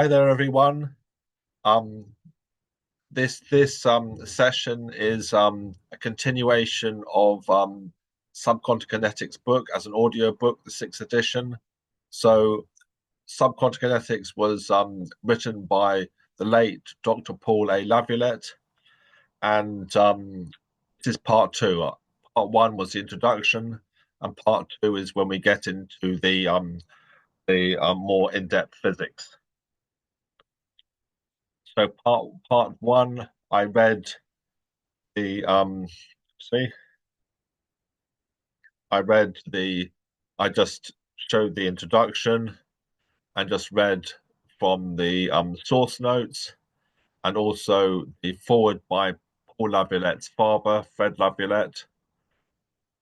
Hi there, everyone. Um, this session is a continuation of Subquantum Kinetics book as an audio book, the sixth edition. So, Subquantum Kinetics was written by the late Dr. Paul A. Laviolette, and this is part two. Part one was the introduction, and part two is when we get into the more in-depth physics. So part one, I read the see, I read the I just showed the introduction and just read from the source notes and also the forward by Paul Laviolette's father, Fred Laviolette,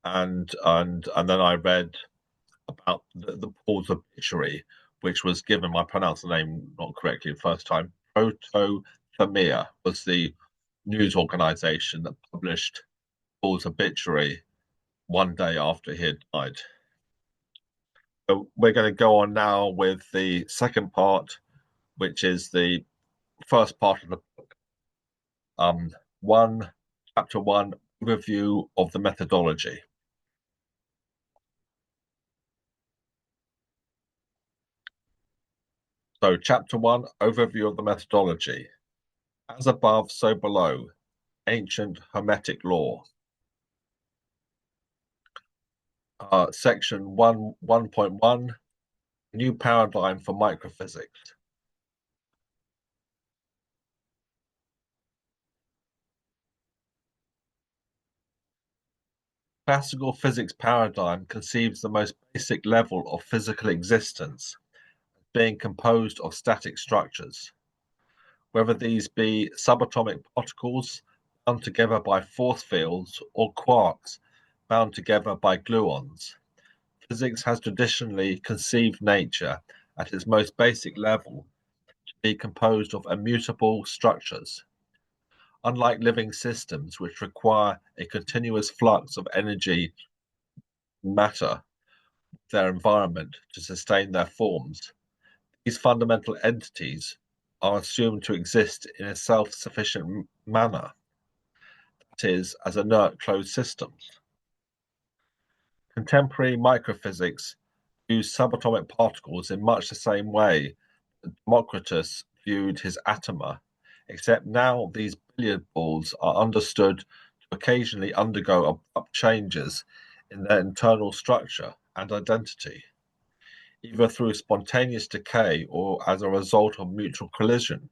and then I read about the Paul's obituary, which was given. I pronounced the name not correctly the first time. Protothermia was the news organization that published Paul's obituary one day after he had died. So we're going to go on now with the second part, which is the first part of the book. One, chapter one, overview of the methodology. So, chapter one, overview of the methodology. As above, so below, ancient Hermetic law. Section 1.1, new paradigm for microphysics. Classical physics paradigm conceives the most basic level of physical existence being composed of static structures, whether these be subatomic particles bound together by force fields or quarks bound together by gluons. Physics has traditionally conceived nature at its most basic level to be composed of immutable structures. Unlike living systems, which require a continuous flux of energy and matter, their environment to sustain their forms, these fundamental entities are assumed to exist in a self-sufficient manner, that is, as inert closed systems. Contemporary microphysics views subatomic particles in much the same way that Democritus viewed his atoma, except now these billiard balls are understood to occasionally undergo abrupt changes in their internal structure and identity, either through spontaneous decay or as a result of mutual collision.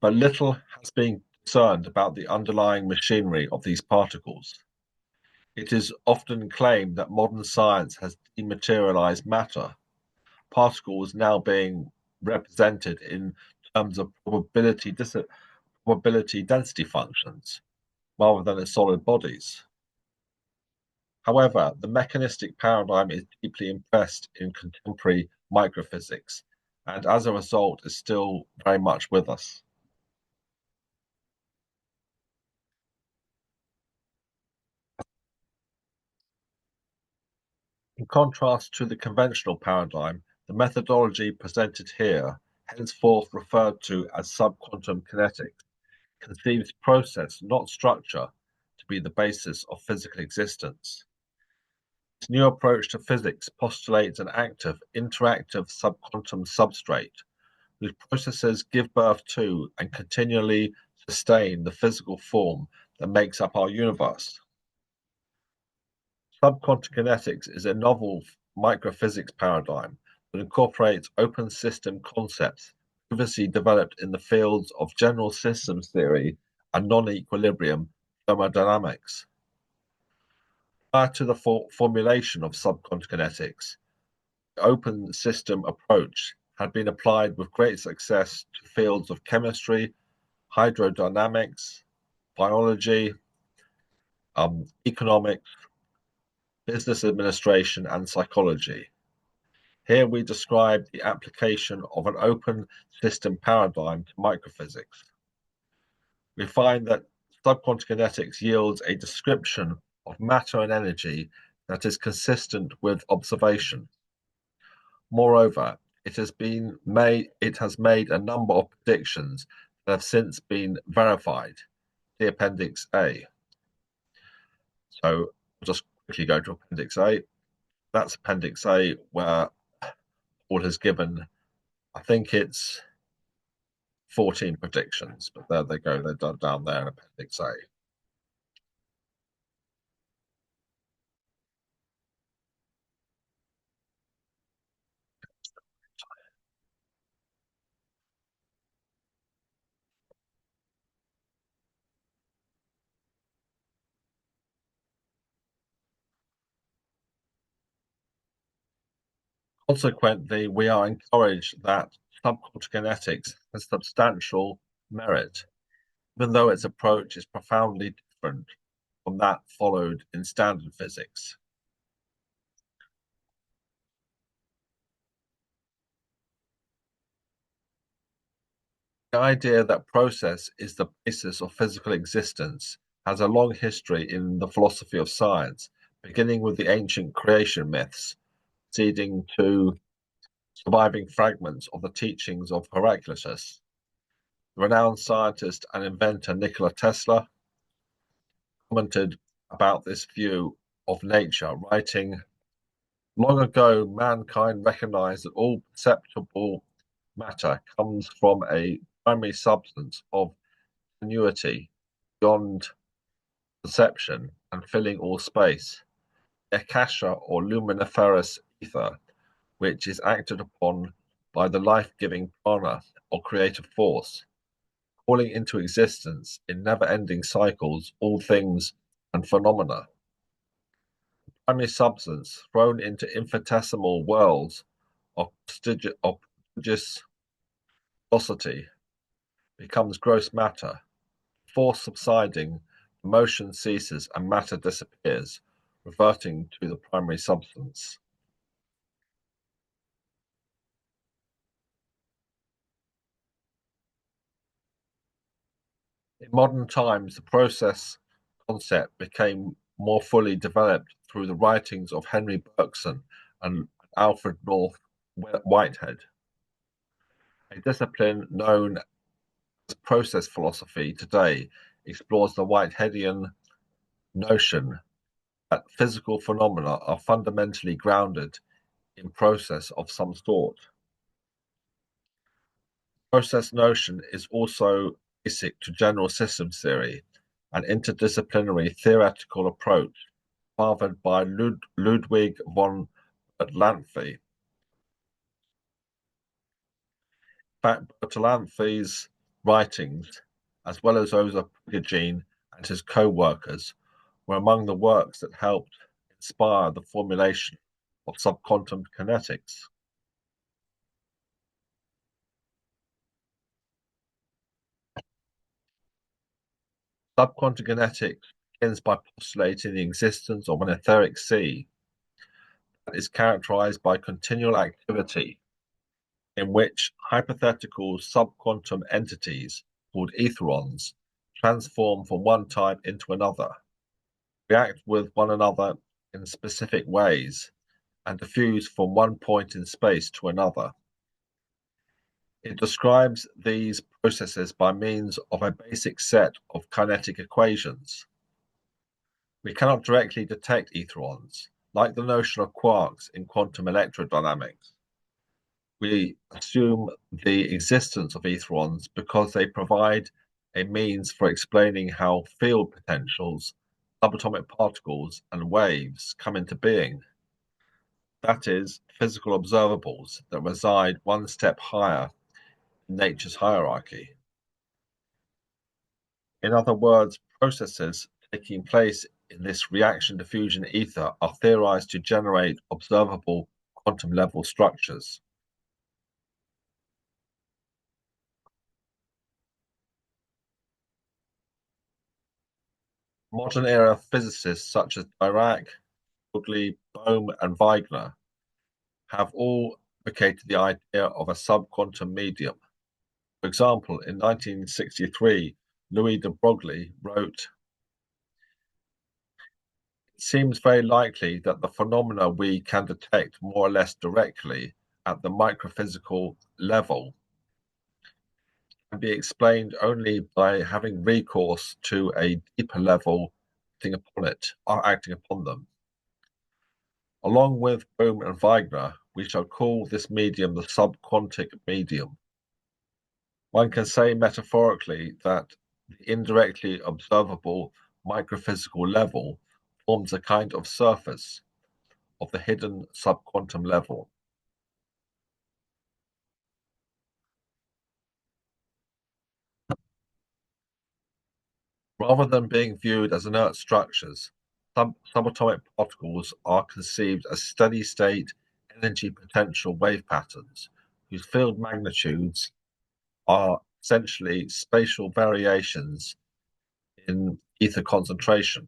But little has been discerned about the underlying machinery of these particles. It is often claimed that modern science has dematerialized matter, particles now being represented in terms of probability density functions rather than as solid bodies. However, the mechanistic paradigm is deeply impressed in contemporary microphysics and as a result is still very much with us. In contrast to the conventional paradigm, the methodology presented here, henceforth referred to as subquantum kinetics, conceives process, not structure, to be the basis of physical existence. This new approach to physics postulates an active, interactive subquantum substrate whose processes give birth to and continually sustain the physical form that makes up our universe. Subquantum kinetics is a novel microphysics paradigm that incorporates open system concepts previously developed in the fields of general systems theory and non-equilibrium thermodynamics. Prior to the formulation of subquantum kinetics, the open system approach had been applied with great success to fields of chemistry, hydrodynamics, biology, economics, business administration, and psychology. Here we describe the application of an open system paradigm to microphysics. We find that subquantum kinetics yields a description of matter and energy that is consistent with observation. Moreover, It has made a number of predictions that have since been verified. The Appendix A. So I'll just quickly go to Appendix A. That's Appendix A where Paul has given, I think it's 14 predictions, but there they go. They're down there in Appendix A. Consequently, we are encouraged that subquantum kinetics has substantial merit, even though its approach is profoundly different from that followed in standard physics. The idea that process is the basis of physical existence has a long history in the philosophy of science, beginning with the ancient creation myths, leading to surviving fragments of the teachings of Heraclitus. The renowned scientist and inventor Nikola Tesla commented about this view of nature, writing, "Long ago, mankind recognized that all perceptible matter comes from a primary substance of tenuity beyond perception and filling all space, akasha or luminiferous ether, which is acted upon by the life-giving prana or creative force, calling into existence in never-ending cycles all things and phenomena. Primary substance thrown into infinitesimal worlds of prodigious velocity becomes gross matter. Force subsiding, motion ceases and matter disappears, reverting to the primary substance." In modern times, the process concept became more fully developed through the writings of Henry Bergson and Alfred North Whitehead. A discipline known as process philosophy today explores the Whiteheadian notion that physical phenomena are fundamentally grounded in process of some sort. Process notion is also basic to general systems theory, an interdisciplinary theoretical approach fathered by Ludwig von Bertalanffy. In fact, Bertalanffy's writings, as well as those of Prigogine and his co-workers, were among the works that helped inspire the formulation of subquantum kinetics. Subquantum kinetics begins by postulating the existence of an etheric sea that is characterized by continual activity, in which hypothetical subquantum entities called etherons transform from one type into another, react with one another in specific ways, and diffuse from one point in space to another. It describes these processes by means of a basic set of kinetic equations. We cannot directly detect etherons, like the notion of quarks in quantum electrodynamics. We assume the existence of etherons because they provide a means for explaining how field potentials, subatomic particles, and waves come into being. That is, physical observables that reside one step higher in nature's hierarchy. In other words, processes taking place in this reaction diffusion ether are theorized to generate observable quantum level structures. Modern era physicists such as Dirac, Broglie, Bohm, and Wegener have all advocated the idea of a subquantum medium. For example, in 1963, Louis de Broglie wrote, "It seems very likely that the phenomena we can detect more or less directly at the microphysical level can be explained only by having recourse to a deeper level acting upon them. Along with Bohm and Wegener, we shall call this medium the subquantic medium. One can say metaphorically that the indirectly observable microphysical level forms a kind of surface of the hidden subquantum level. Rather than being viewed as inert structures, subatomic particles are conceived as steady-state energy potential wave patterns whose field magnitudes are essentially spatial variations in ether concentration.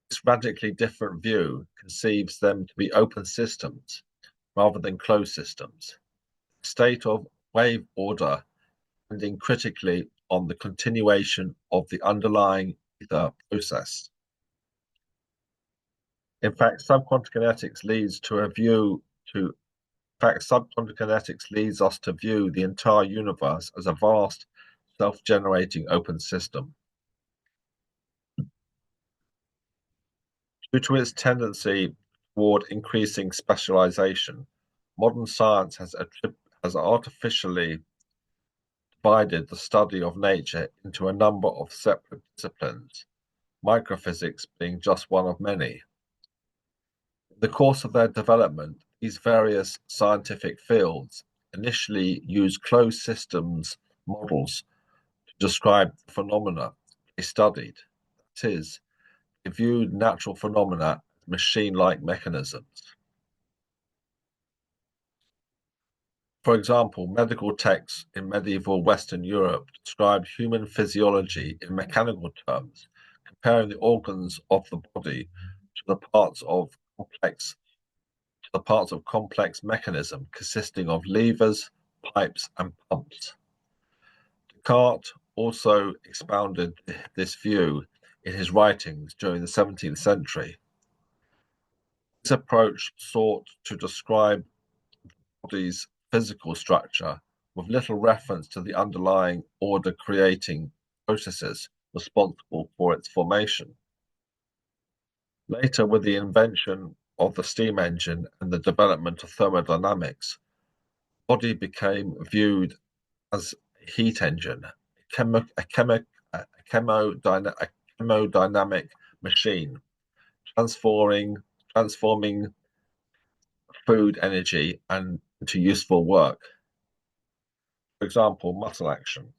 This radically different view conceives them to be open systems rather than closed systems, a state of wave order depending critically on the continuation of the underlying ether process. In fact, subquantum kinetics leads us to view the entire universe as a vast, self-generating open system. Due to its tendency toward increasing specialization, modern science has artificially divided the study of nature into a number of separate disciplines, microphysics being just one of many. In the course of their development, these various scientific fields initially used closed systems models to describe the phenomena they studied. That is, they viewed natural phenomena as machine-like mechanisms. For example, medical texts in medieval Western Europe described human physiology in mechanical terms, comparing the organs of the body to the parts of complex mechanism consisting of levers, pipes, and pumps. Descartes also expounded this view in his writings during the 17th century. This approach sought to describe the body's physical structure with little reference to the underlying order-creating processes responsible for its formation. Later, with the invention of the steam engine and the development of thermodynamics, the body became viewed as a heat engine, a chemodynamic machine, transforming food energy into useful work. For example, muscle action.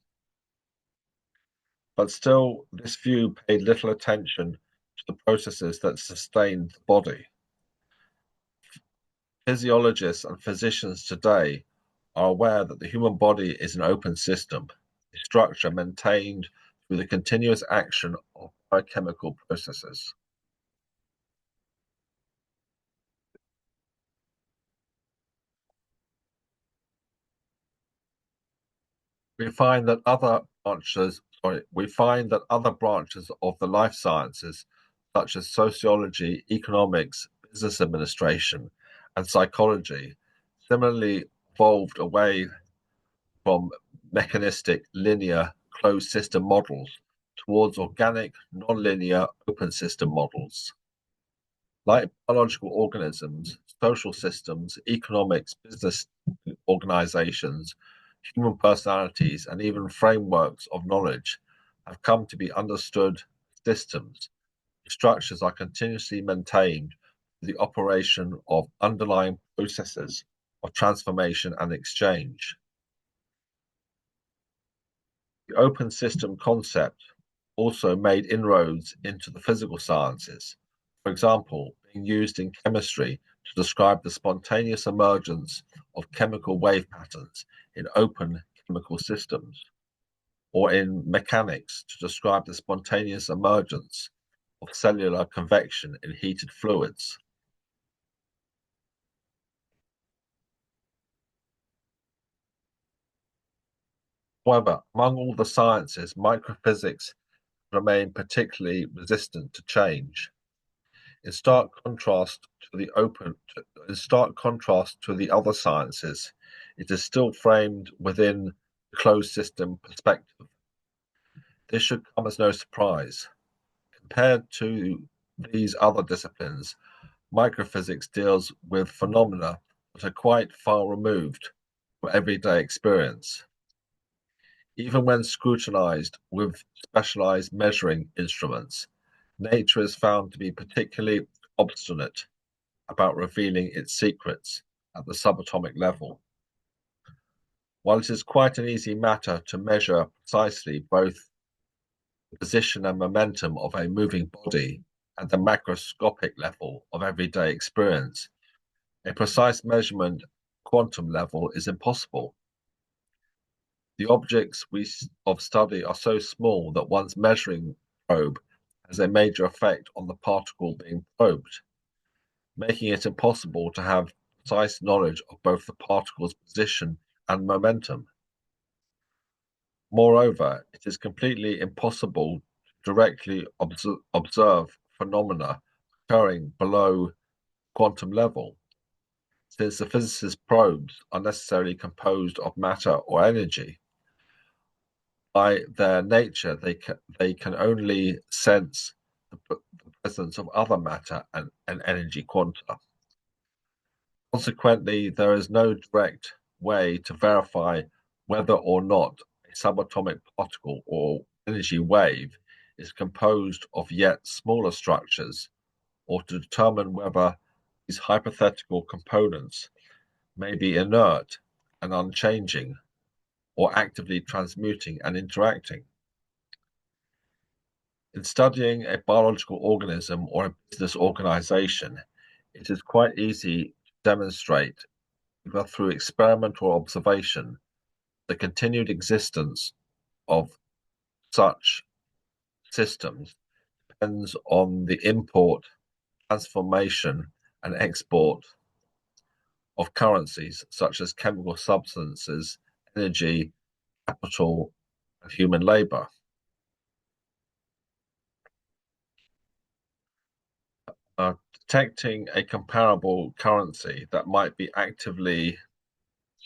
But still, this view paid little attention to the processes that sustained the body. Physiologists and physicians today are aware that the human body is an open system, a structure maintained through the continuous action of biochemical processes. We find that other branches of the life sciences, such as sociology, economics, business administration, and psychology, similarly evolved away from mechanistic, linear, closed system models towards organic, nonlinear, open system models. Like biological organisms, social systems, economics, business organizations, human personalities, and even frameworks of knowledge have come to be understood systems. Structures are continuously maintained for the operation of underlying processes of transformation and exchange. The open system concept also made inroads into the physical sciences, for example, being used in chemistry to describe the spontaneous emergence of chemical wave patterns in open chemical systems, or in mechanics to describe the spontaneous emergence of cellular convection in heated fluids. However, among all the sciences, microphysics remain particularly resistant to change. In stark contrast to the in stark contrast to the other sciences, it is still framed within the closed system perspective. This should come as no surprise. Compared to these other disciplines, microphysics deals with phenomena that are quite far removed from everyday experience. Even when scrutinized with specialized measuring instruments, nature is found to be particularly obstinate about revealing its secrets at the subatomic level. While it is quite an easy matter to measure precisely both the position and momentum of a moving body at the macroscopic level of everyday experience, a precise measurement quantum level is impossible. The objects of study are so small that one's measuring probe has a major effect on the particle being probed, making it impossible to have precise knowledge of both the particle's position and momentum. Moreover, it is completely impossible to directly observe phenomena occurring below quantum level, since the physicist's probes are necessarily composed of matter or energy. By their nature, they can only sense the presence of other matter and energy quanta. Consequently, there is no direct way to verify whether or not a subatomic particle or energy wave is composed of yet smaller structures, or to determine whether these hypothetical components may be inert and unchanging, or actively transmuting and interacting. In studying a biological organism or a business organization, it is quite easy to demonstrate, either through experiment or observation, the continued existence of such systems depends on the import, transformation, and export of currencies such as chemical substances, energy, capital, and human labor. Detecting a comparable currency that might be actively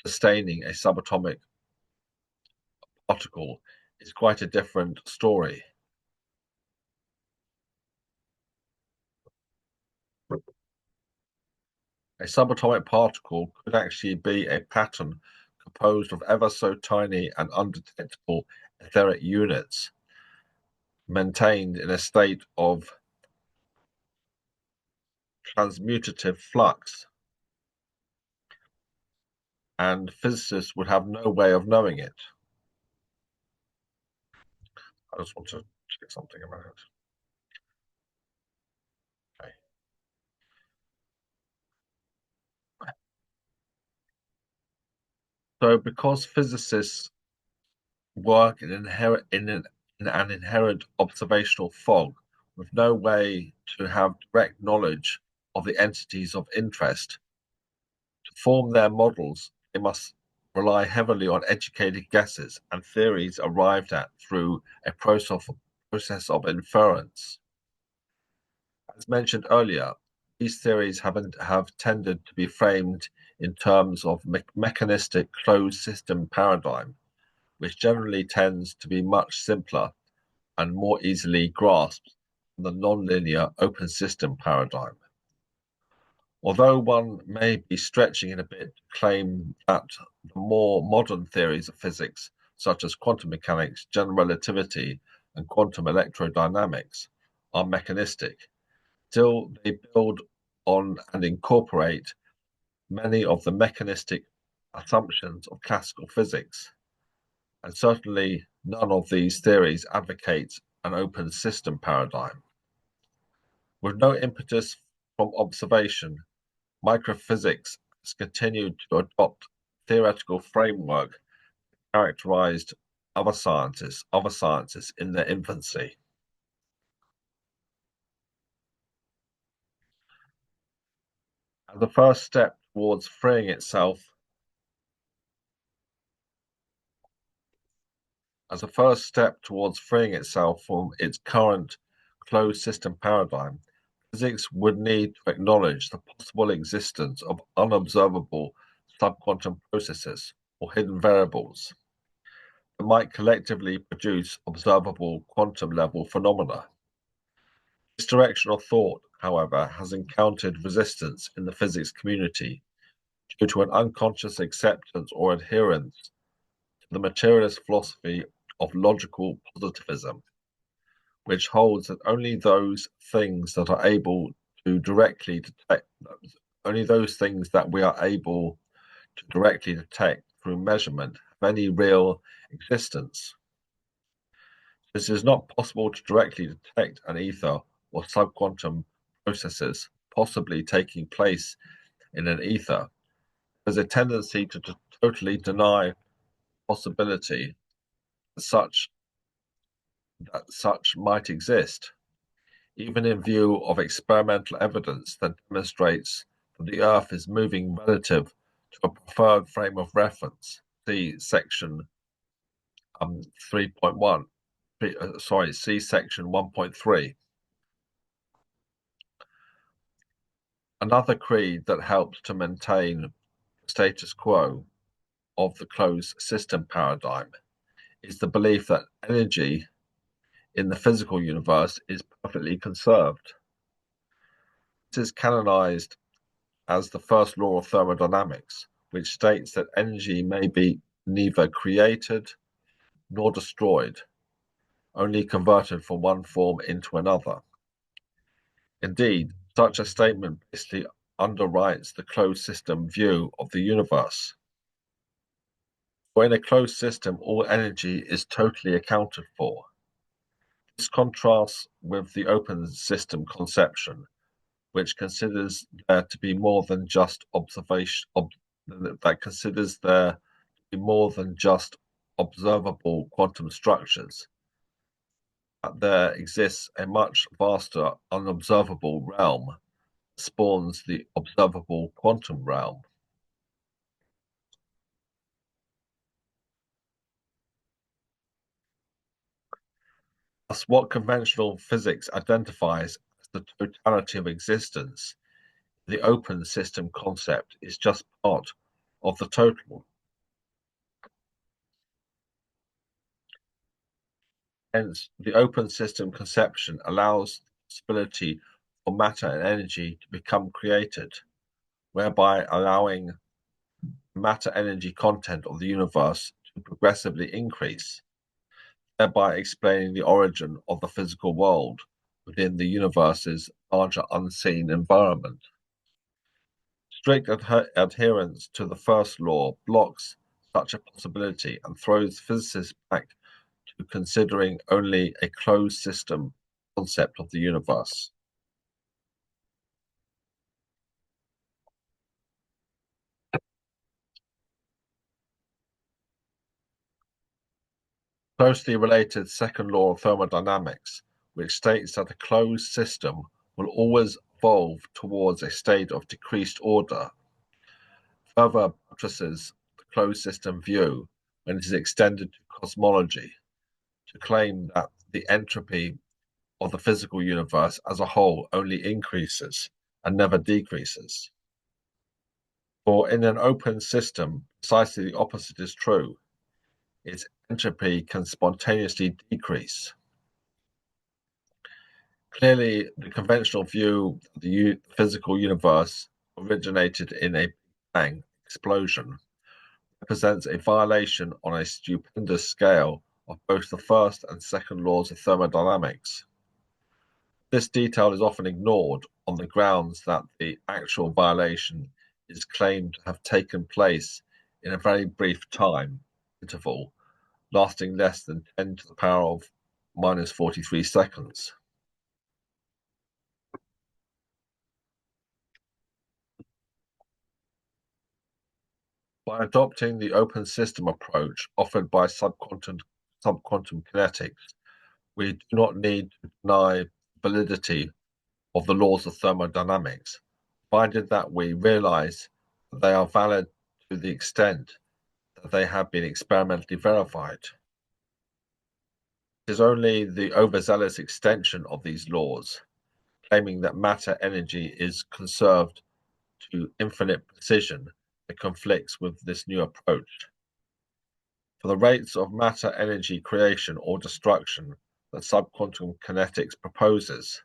sustaining a subatomic particle is quite a different story. A subatomic particle could actually be a pattern composed of ever so tiny and undetectable etheric units maintained in a state of transmutative flux, and physicists would have no way of knowing it. I just want to check something about it. Okay. So, because physicists work in an inherent observational fog with no way to have direct knowledge of the entities of interest, to form their models, they must rely heavily on educated guesses and theories arrived at through a process of inference. As mentioned earlier, these theories have tended to be framed in terms of mechanistic closed system paradigm, which generally tends to be much simpler and more easily grasped than the nonlinear open system paradigm. Although one may be stretching it a bit to claim that the more modern theories of physics, such as quantum mechanics, general relativity, and quantum electrodynamics, are mechanistic, still they build on and incorporate many of the mechanistic assumptions of classical physics. And certainly none of these theories advocates an open system paradigm. With no impetus from observation, microphysics has continued to adopt theoretical framework characterized other sciences in their infancy. As a first step towards freeing itself As a first step towards freeing itself from its current closed system paradigm, physics would need to acknowledge the possible existence of unobservable subquantum processes or hidden variables that might collectively produce observable quantum level phenomena. This direction of thought, however, has encountered resistance in the physics community due to an unconscious acceptance or adherence to the materialist philosophy of logical positivism, which holds that only those things that are able to directly detect, only those things that we are able to directly detect through measurement have any real existence. It is not possible to directly detect an ether or subquantum processes possibly taking place in an ether. There's a tendency to totally deny possibility that such might exist, even in view of experimental evidence that demonstrates that the Earth is moving relative to a preferred frame of reference. See section 3.1. See section 1.3. Another creed that helps to maintain the status quo of the closed system paradigm is the belief that energy in the physical universe is perfectly conserved. It is canonized as the first law of thermodynamics, which states that energy may be neither created nor destroyed, only converted from one form into another. Indeed, such a statement basically underwrites the closed system view of the universe. For in a closed system, all energy is totally accounted for. This contrasts with the open system conception, which considers there to be more than just that considers there to be more than just observable quantum structures. That there exists a much vaster unobservable realm that spawns the observable quantum realm. Thus, what conventional physics identifies as the totality of existence, the open system concept, is just part of the total. Hence, the open system conception allows the possibility for matter and energy to become created, whereby allowing matter energy content of the universe to progressively increase, thereby explaining the origin of the physical world within the universe's larger unseen environment. Strict adherence to the first law blocks such a possibility and throws physicists back to considering only a closed system concept of the universe. Closely related second law of thermodynamics, which states that a closed system will always evolve towards a state of decreased order, further buttresses the closed system view when it is extended to cosmology, to claim that the entropy of the physical universe as a whole only increases and never decreases. For in an open system, precisely the opposite is true. Its entropy can spontaneously decrease. Clearly, the conventional view of the physical universe originated in a Big Bang explosion represents a violation on a stupendous scale of both the first and second laws of thermodynamics. This detail is often ignored on the grounds that the actual violation is claimed to have taken place in a very brief time interval, lasting less than 10 to the power of minus 43 seconds. By adopting the open system approach offered by subquantum kinetics, we do not need to deny validity of the laws of thermodynamics, provided that we realize that they are valid to the extent that they have been experimentally verified. It is only the overzealous extension of these laws claiming that matter energy is conserved to infinite precision that conflicts with this new approach. For the rates of matter energy creation or destruction that subquantum kinetics proposes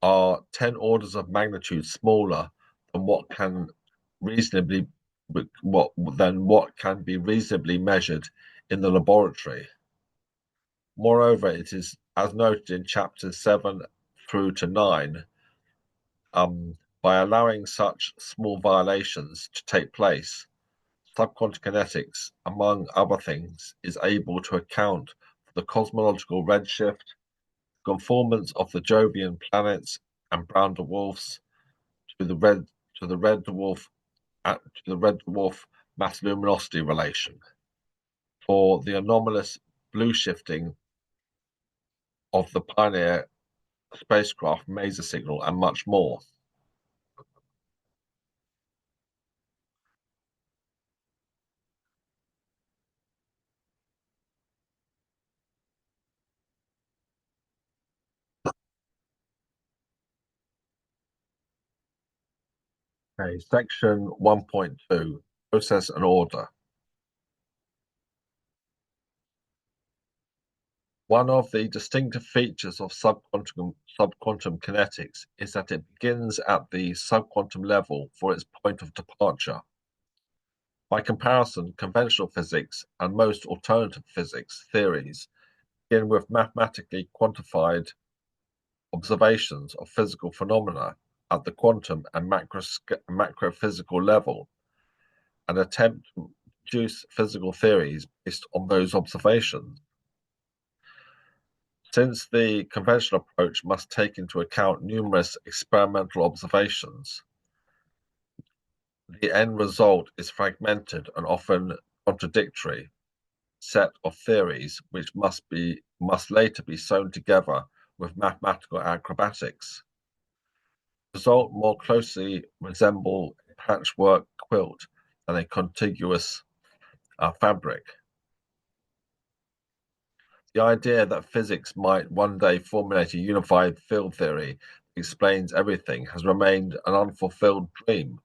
are 10 orders of magnitude smaller than what can be reasonably measured in the laboratory. Moreover, it is, as noted in chapters 7 through to 9, by allowing such small violations to take place, subquantum kinetics, among other things, is able to account for the cosmological redshift, conformance of the Jovian planets and brown dwarfs to the red to the red dwarf to the red dwarf mass luminosity relation, for the anomalous blue shifting of the Pioneer spacecraft maser signal, and much more. Okay, section 1.2, process and order. One of the distinctive features of subquantum kinetics is that it begins at the subquantum level for its point of departure. By comparison, conventional physics and most alternative physics theories begin with mathematically quantified observations of physical phenomena at the quantum and macrophysical level and attempt to produce physical theories based on those observations. Since the conventional approach must take into account numerous experimental observations, the end result is fragmented and often contradictory set of theories which must later be sewn together with mathematical acrobatics. The result more closely resemble a patchwork quilt than a contiguous fabric. The idea that physics might one day formulate a unified field theory that explains everything has remained an unfulfilled dream.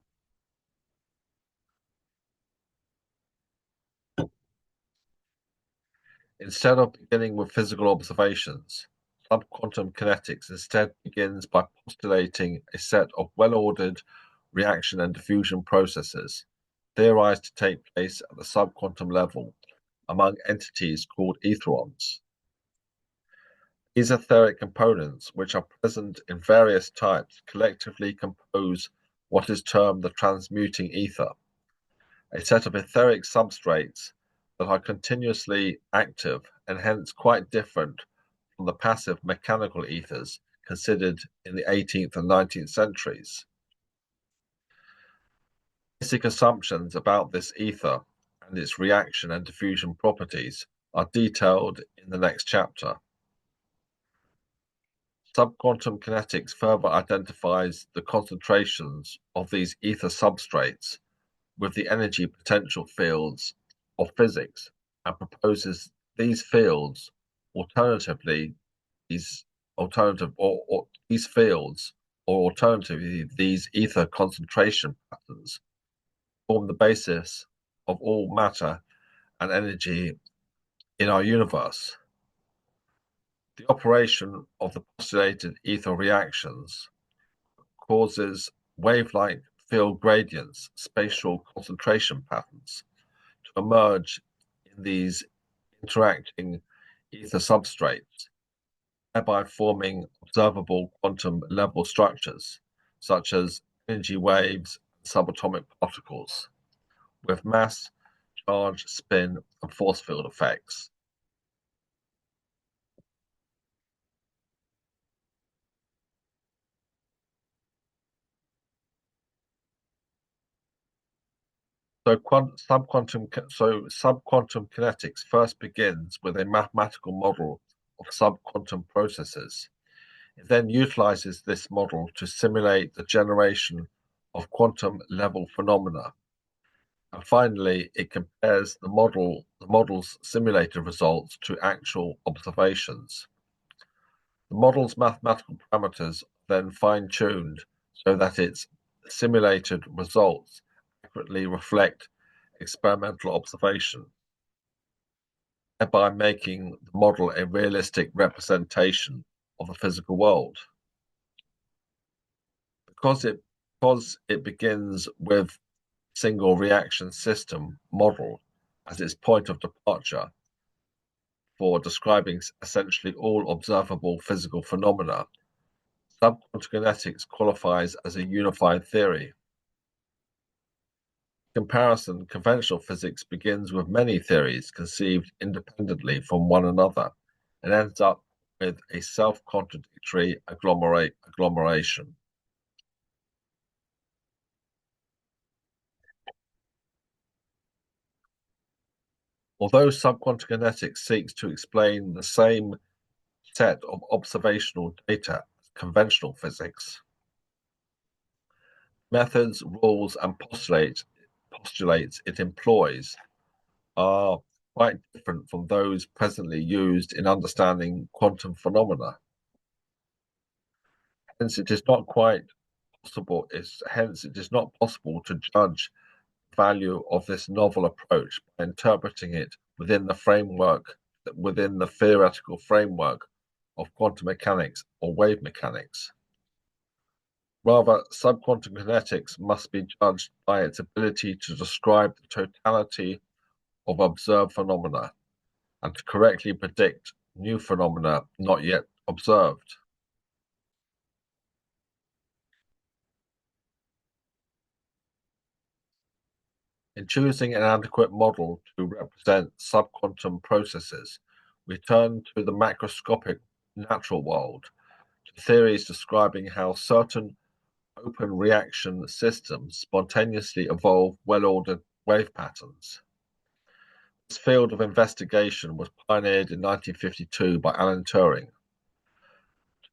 Instead of beginning with physical observations, subquantum kinetics instead begins by postulating a set of well-ordered reaction and diffusion processes theorized to take place at the subquantum level among entities called etherons. These etheric components, which are present in various types, collectively compose what is termed the transmuting ether, a set of etheric substrates that are continuously active and hence quite different from the passive mechanical ethers considered in the 18th and 19th centuries. Basic assumptions about this ether and its reaction and diffusion properties are detailed in the next chapter. Subquantum kinetics further identifies the concentrations of these ether substrates with the energy potential fields of physics and proposes these fields alternatively these alternative or these fields or alternatively these ether concentration patterns form the basis of all matter and energy in our universe. The operation of the postulated ether reactions causes wave-like field gradients, spatial concentration patterns, to emerge in these interacting ether substrates, thereby forming observable quantum level structures, such as energy waves and subatomic particles, with mass, charge, spin, and force field effects. Subquantum kinetics first begins with a mathematical model of subquantum processes. It then utilizes this model to simulate the generation of quantum level phenomena. And finally, it compares the model's simulated results to actual observations. The model's mathematical parameters are then fine-tuned so that its simulated results accurately reflect experimental observation, thereby making the model a realistic representation of the physical world. Because it begins with single reaction system model as its point of departure for describing essentially all observable physical phenomena, subquantum kinetics qualifies as a unified theory. In comparison, conventional physics begins with many theories conceived independently from one another and ends up with a self-contradictory agglomeration. Although subquantum kinetics seeks to explain the same set of observational data as conventional physics, methods, rules, and postulates it employs are quite different from those presently used in understanding quantum phenomena. Hence, it is not possible to judge the value of this novel approach by interpreting it within the theoretical framework of quantum mechanics or wave mechanics. Rather, subquantum kinetics must be judged by its ability to describe the totality of observed phenomena and to correctly predict new phenomena not yet observed. In choosing an adequate model to represent subquantum processes, we turn to the macroscopic natural world, to theories describing how certain open reaction systems spontaneously evolve well-ordered wave patterns. This field of investigation was pioneered in 1952 by Alan Turing.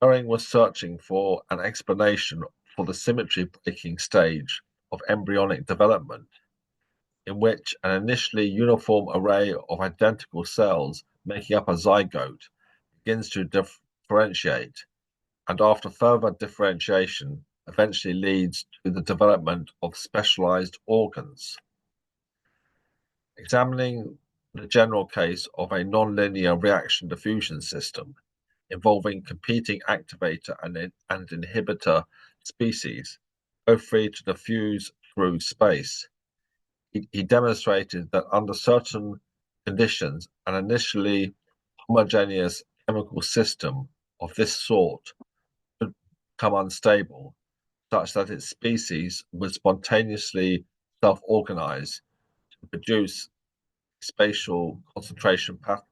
Turing was searching for an explanation for the symmetry-breaking stage of embryonic development, in which an initially uniform array of identical cells making up a zygote begins to differentiate, and after further differentiation, eventually leads to the development of specialized organs. Examining the general case of a nonlinear reaction diffusion system involving competing activator and inhibitor species, both free to diffuse through space, he demonstrated that under certain conditions, an initially homogeneous chemical system of this sort could become unstable, such that its species would spontaneously self-organize to produce spatial concentration patterns.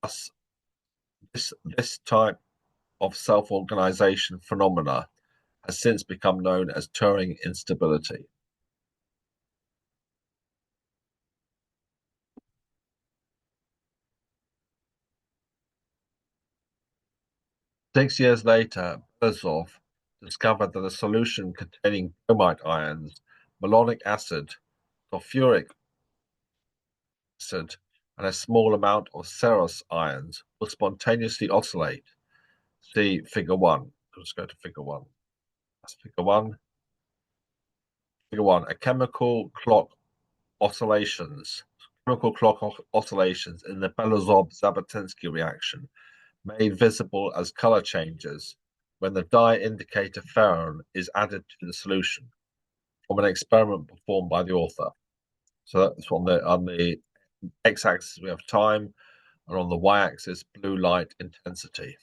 Thus, this type of self-organization phenomena has since become known as Turing instability. Six years later, Belousov discovered that a solution containing bromide ions, malonic acid, sulfuric acid, and a small amount of cerous ions will spontaneously oscillate. See figure 1. Let's go to figure 1. That's figure 1. Figure 1. Chemical clock oscillations in the Belousov-Zhabotinsky reaction made visible as color changes when the dye indicator ferron is added to the solution from an experiment performed by the author. So that's on the x-axis we have time, and on the y-axis blue light intensity.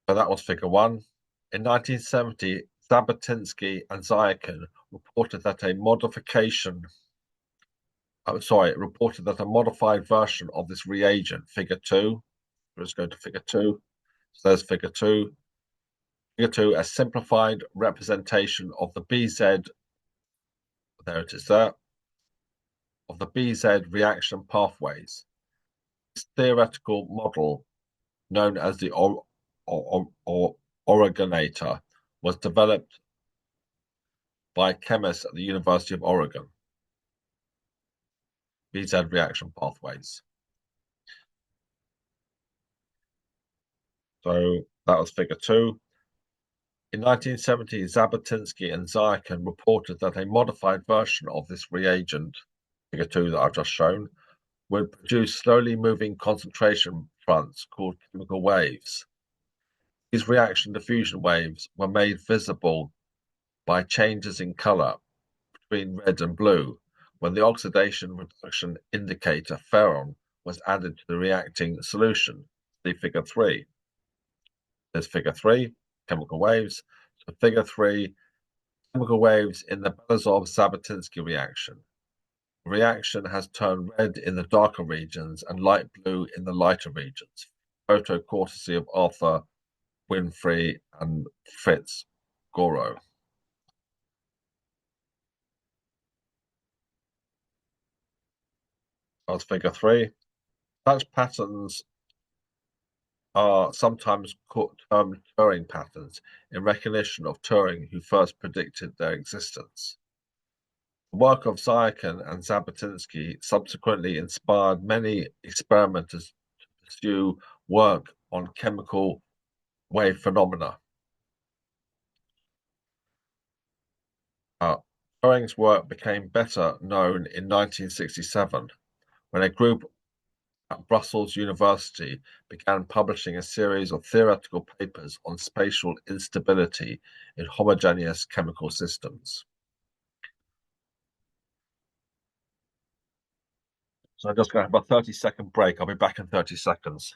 So that was figure 1. In 1970, Zhabotinsky and Zayakin reported that a modified version of this reagent, figure 2. Let's go to figure 2. So there's figure 2. Figure 2, a simplified representation of the BZ there it is there, of the BZ reaction pathways. This theoretical model, known as the Oregonator, was developed by chemists at the University of Oregon. BZ reaction pathways. So that was figure 2. In 1970, Zabotinsky and Zykan reported that a modified version of this reagent, figure 2 that I've just shown, would produce slowly moving concentration fronts called chemical waves. These reaction diffusion waves were made visible by changes in color between red and blue when the oxidation reduction indicator ferron was added to the reacting solution. See figure 3. There's figure 3, chemical waves. So figure 3, chemical waves in the Belousov-Zabotinsky reaction. The reaction has turned red in the darker regions and light blue in the lighter regions. Photo courtesy of Arthur Winfrey and Fritz Goro. That's figure 3. Such patterns are sometimes termed Turing patterns in recognition of Turing, who first predicted their existence. The work of Zykan and Zabotinsky subsequently inspired many experimenters to pursue work on chemical wave phenomena. Turing's work became better known in 1967 when a group at Brussels University began publishing a series of theoretical papers on spatial instability in homogeneous chemical systems. So I'm just going to have a 30-second break. I'll be back in 30 seconds.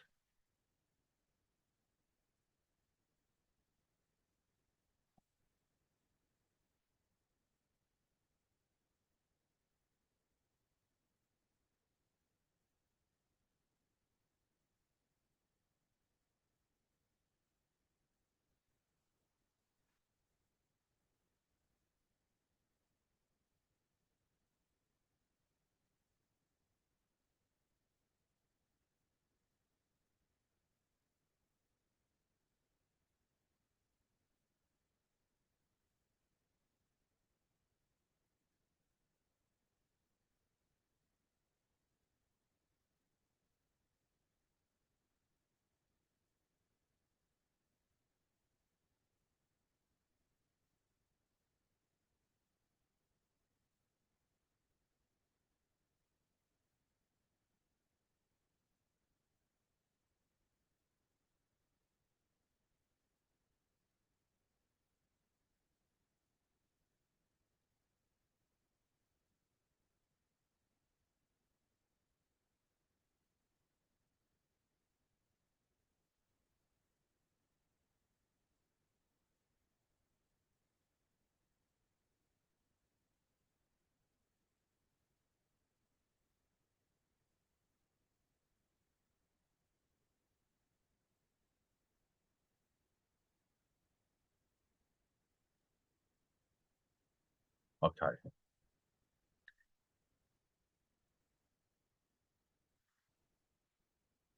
Okay.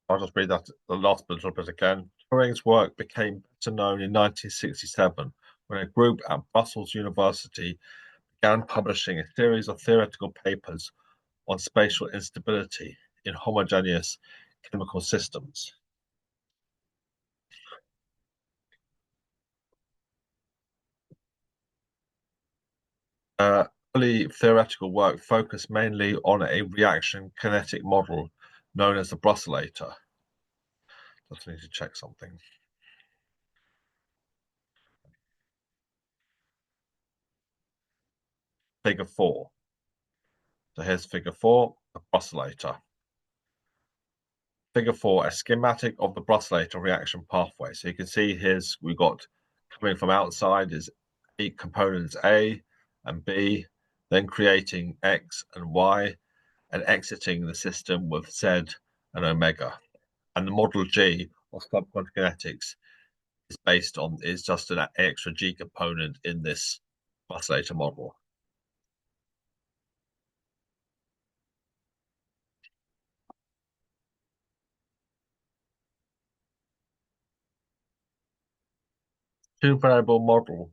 I'll just read that the last little bit again. Turing's work became better known in 1967 when a group at Brussels University began publishing a series of theoretical papers on spatial instability in homogeneous chemical systems. Early theoretical work focused mainly on a reaction kinetic model known as the Brusselator. Just need to check something. Figure 4. So here's figure 4, the Brusselator. Figure 4, a schematic of the Brusselator reaction pathway. So you can see here's we've got coming from outside is components A and B, then creating X and Y, and exiting the system with Z and omega. And the model G of subquantum kinetics is just an extra G component in this Brusselator model. Two-variable model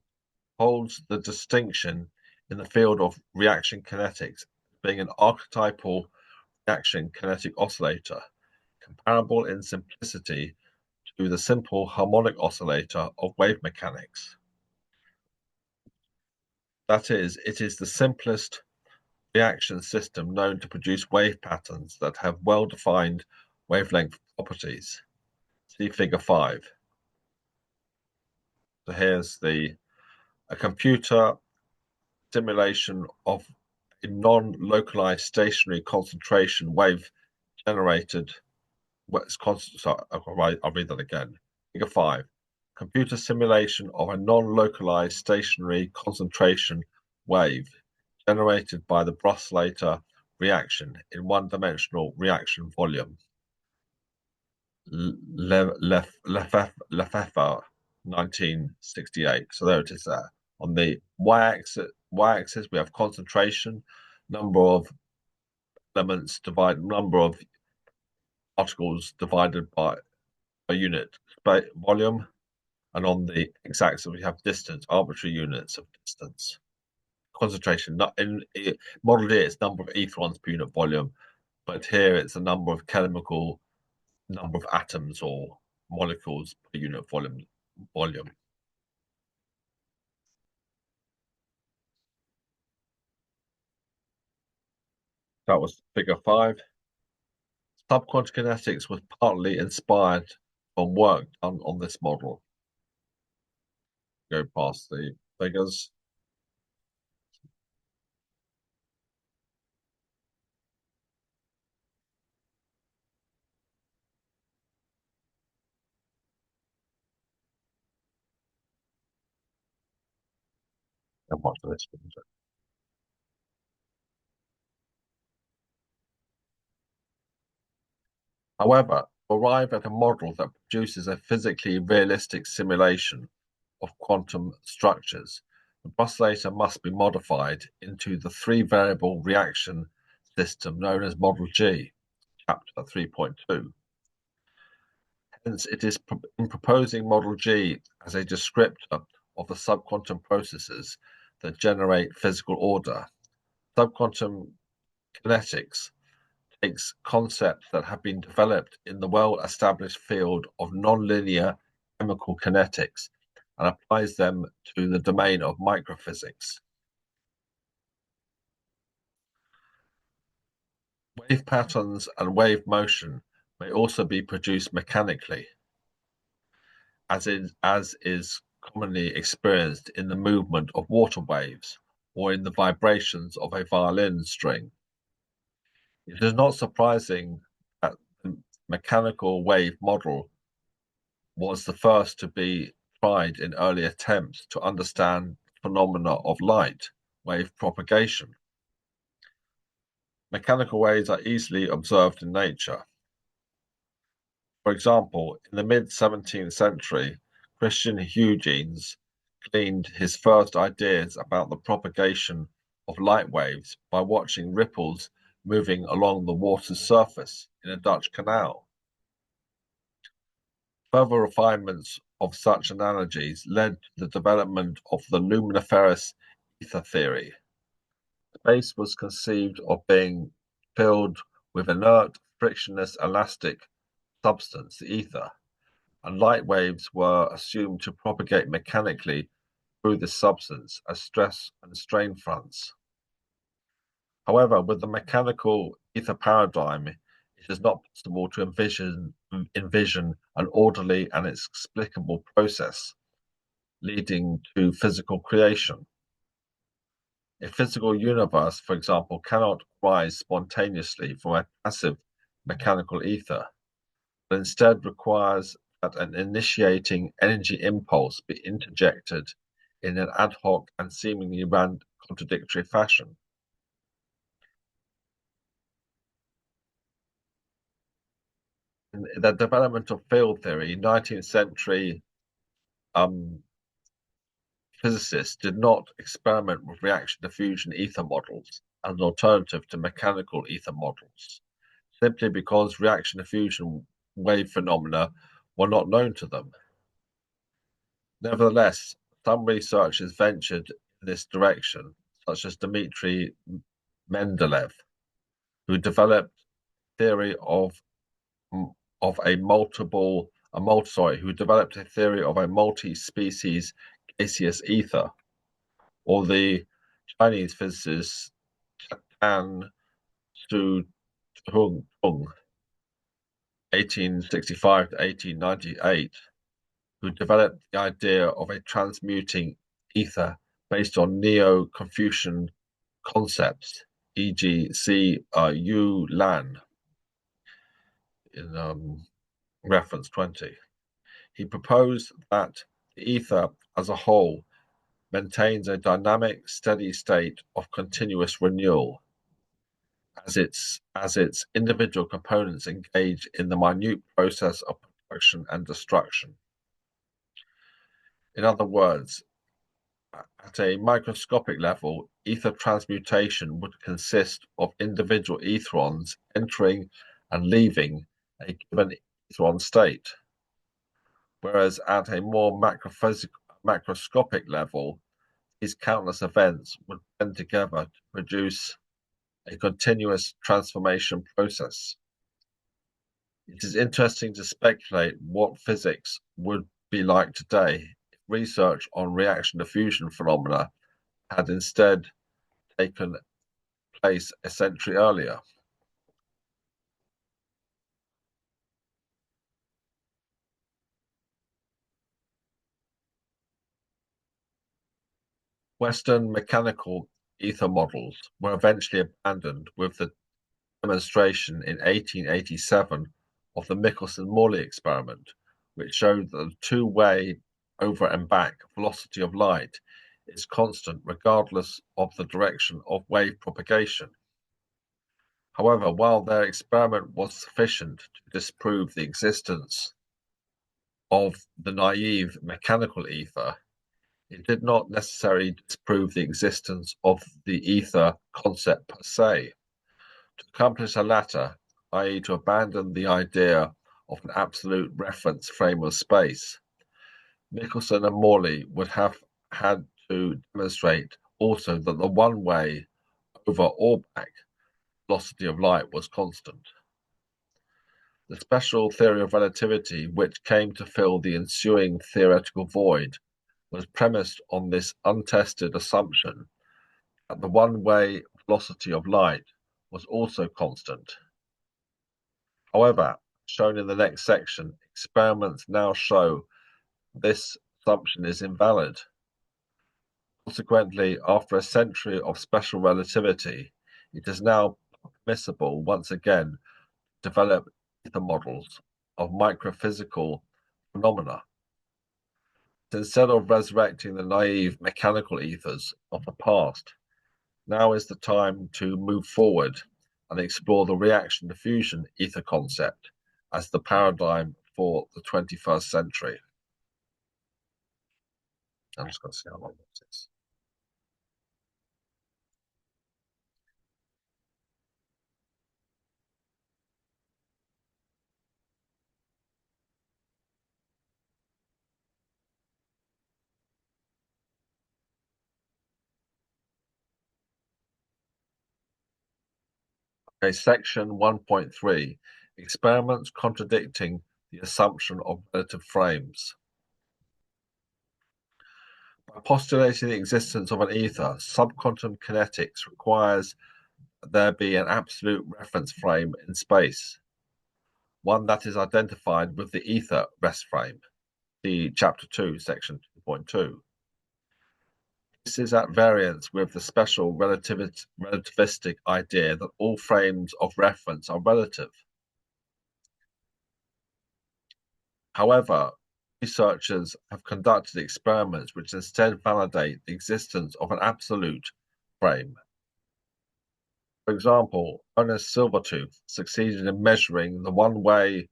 holds the distinction in the field of reaction kinetics, being an archetypal reaction kinetic oscillator, comparable in simplicity to the simple harmonic oscillator of wave mechanics. That is, it is the simplest reaction system known to produce wave patterns that have well-defined wavelength properties. See Figure 5. So here's a computer simulation of a non-localized stationary concentration wave generated. Sorry, I'll read that again. Figure 5. Computer simulation of a non-localized stationary concentration wave generated by the Brusslater reaction in one-dimensional reaction volume. Lefevre, 1968. So there it is there. On the y-axis we have concentration, number of elements divided, number of particles divided by a unit volume, and on the x-axis we have distance, arbitrary units of distance. Concentration, not in Model D, it's number of electrons per unit volume, but here it's the number of atoms or molecules per unit volume. That was Figure 5. Subquantum kinetics was partly inspired from work done on this model. Go past the figures. And watch this. However, to arrive at a model that produces a physically realistic simulation of quantum structures, the Brusslater must be modified into the three-variable reaction system known as Model G, Chapter 3.2. Hence, it is in proposing Model G as a descriptor of the subquantum processes that generate physical order. Subquantum kinetics takes concepts that have been developed in the well-established field of nonlinear chemical kinetics and applies them to the domain of microphysics. Wave patterns and wave motion may also be produced mechanically, as is commonly experienced in the movement of water waves or in the vibrations of a violin string. It is not surprising that the mechanical wave model was the first to be tried in early attempts to understand phenomena of light wave propagation. Mechanical waves are easily observed in nature. For example, in the mid-17th century, Christian Huygens gleaned his first ideas about the propagation of light waves by watching ripples moving along the water's surface in a Dutch canal. Further refinements of such analogies led to the development of the luminiferous ether theory. Space was conceived of being filled with inert, frictionless, elastic substance, the ether, and light waves were assumed to propagate mechanically through this substance as stress and strain fronts. However, with the mechanical ether paradigm, it is not possible to envision an orderly and explicable process leading to physical creation. A physical universe, for example, cannot rise spontaneously from a passive mechanical ether, but instead requires that an initiating energy impulse be interjected in an ad hoc and seemingly contradictory fashion. In the development of field theory, 19th century physicists did not experiment with reaction diffusion ether models as an alternative to mechanical ether models, simply because reaction diffusion wave phenomena were not known to them. Nevertheless, some researchers ventured in this direction, such as Dmitry Mendeleev, who developed theory of a multiple a multi sorry, who developed a theory of a multi-species gaseous ether, or the Chinese physicist Tan Su Tung, 1865 to 1898, who developed the idea of a transmuting ether based on Neo-Confucian concepts, e.g., see Yu Lan in reference 20. He proposed that the ether as a whole maintains a dynamic, steady state of continuous renewal as its individual components engage in the minute process of production and destruction. In other words, at a microscopic level, ether transmutation would consist of individual etherons entering and leaving a given etheron state, whereas at a more macroscopic level, these countless events would blend together to produce a continuous transformation process. It is interesting to speculate what physics would be like today if research on reaction diffusion phenomena had instead taken place a century earlier. Western mechanical ether models were eventually abandoned with the demonstration in 1887 of the Michelson-Morley experiment, which showed that the two-way over and back velocity of light is constant regardless of the direction of wave propagation. However, while their experiment was sufficient to disprove the existence of the naive mechanical ether, it did not necessarily disprove the existence of the ether concept per se. To accomplish the latter, i.e., to abandon the idea of an absolute reference frame of space, Michelson and Morley would have had to demonstrate also that the one-way over or back velocity of light was constant. The special theory of relativity, which came to fill the ensuing theoretical void, was premised on this untested assumption that the one-way velocity of light was also constant. However, shown in the next section, experiments now show this assumption is invalid. Consequently, after a century of special relativity, it is now permissible once again to develop ether models of microphysical phenomena. Instead of resurrecting the naive mechanical ethers of the past, now is the time to move forward and explore the reaction diffusion ether concept as the paradigm for the 21st century. I'm just going to see how long this is. Okay, section 1.3, experiments contradicting the assumption of relative frames. By postulating the existence of an ether, subquantum kinetics requires that there be an absolute reference frame in space, one that is identified with the ether rest frame. See Chapter 2, Section 2.2. This is at variance with the special relativistic idea that all frames of reference are relative. However, researchers have conducted experiments which instead validate the existence of an absolute frame. For example, Ernest Silvertooth succeeded in measuring the one-way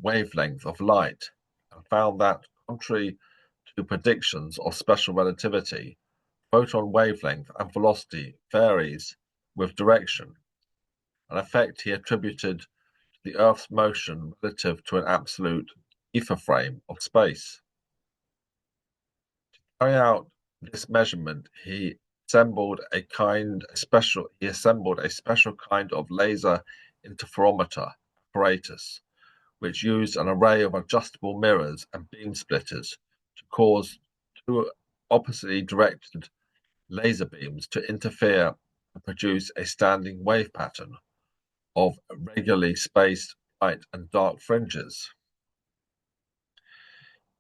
wavelength of light and found that, contrary to predictions of special relativity, photon wavelength and velocity varies with direction, an effect he attributed to the Earth's motion relative to an absolute ether frame of space. carry out this measurement, he assembled a special kind of laser interferometer apparatus, which used an array of adjustable mirrors and beam splitters to cause two oppositely directed laser beams to interfere and produce a standing wave pattern of regularly spaced light and dark fringes.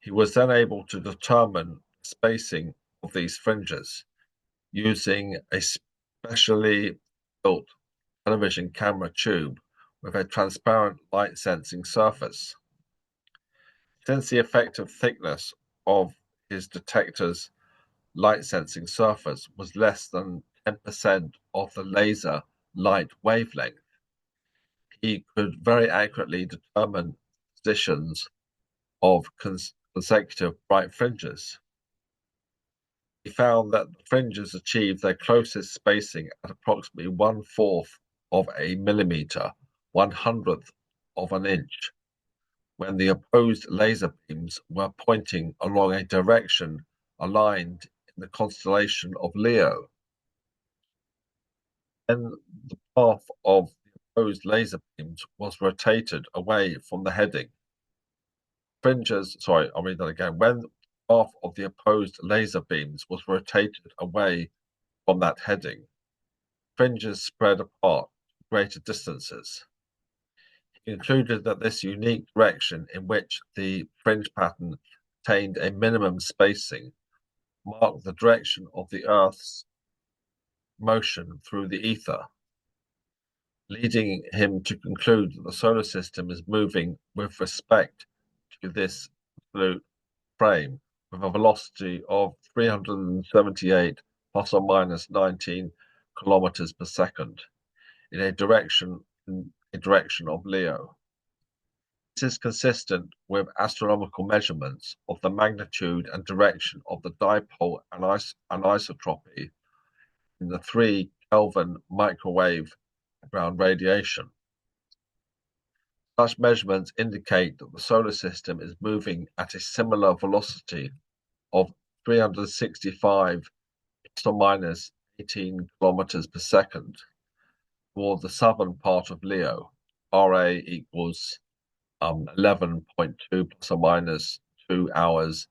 He was then able to determine the spacing of these fringes using a specially built television camera tube with a transparent light sensing surface. Since the effective thickness of his detector's light sensing surface was less than 10% of the laser light wavelength, he could very accurately determine positions of consecutive bright fringes. He found that the fringes achieved their closest spacing at approximately 1/4 of a millimeter, 1/100th of an inch, when the opposed laser beams were pointing along a direction aligned in the constellation of Leo. When the path of the opposed laser beams was rotated away from the heading, I'll read that again. When the path of the opposed laser beams was rotated away from that heading, fringes spread apart to greater distances. He concluded that this unique direction in which the fringe pattern attained a minimum spacing marked the direction of the Earth's motion through the ether, leading him to conclude that the solar system is moving with respect to this absolute frame with a velocity of 378 plus or minus 19 kilometers per second in a direction of Leo. This is consistent with astronomical measurements of the magnitude and direction of the dipole anisotropy in the 3 Kelvin microwave background radiation. Such measurements indicate that the solar system is moving at a similar velocity of 365 plus or minus 18 kilometers per second toward the southern part of Leo. RA equals 11.2 plus or minus 2 hours.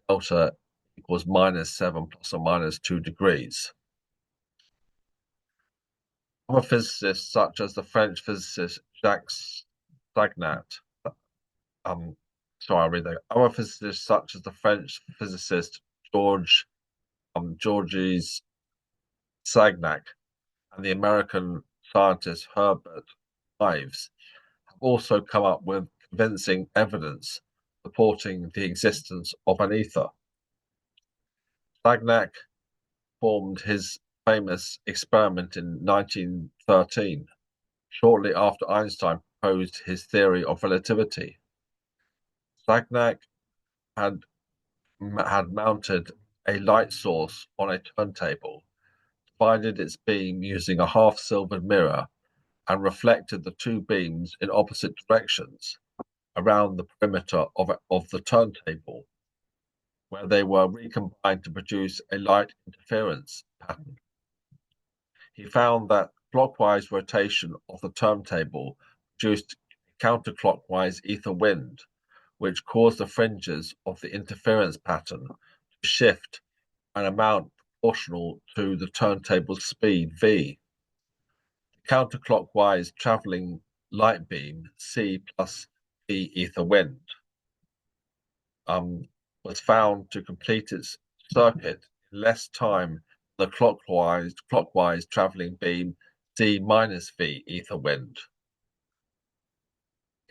Delta equals -7 plus or minus 2 degrees. Other physicists, such as the French physicist Jacques Sagnac, Other physicists, such as the French physicist Georges Sagnac, and the American scientist Herbert Ives, have also come up with convincing evidence supporting the existence of an ether. Sagnac performed his famous experiment in 1913, shortly after Einstein proposed his theory of relativity. Sagnac had mounted a light source on a turntable, divided its beam using a half-silvered mirror, and reflected the two beams in opposite directions around the perimeter of the turntable, where they were recombined to produce a light interference pattern. He found that clockwise rotation of the turntable produced a counterclockwise ether wind, which caused the fringes of the interference pattern to shift an amount proportional to the turntable's speed v. The counterclockwise traveling light beam C plus V ether wind was found to complete its circuit in less time than the clockwise traveling beam C minus V ether wind,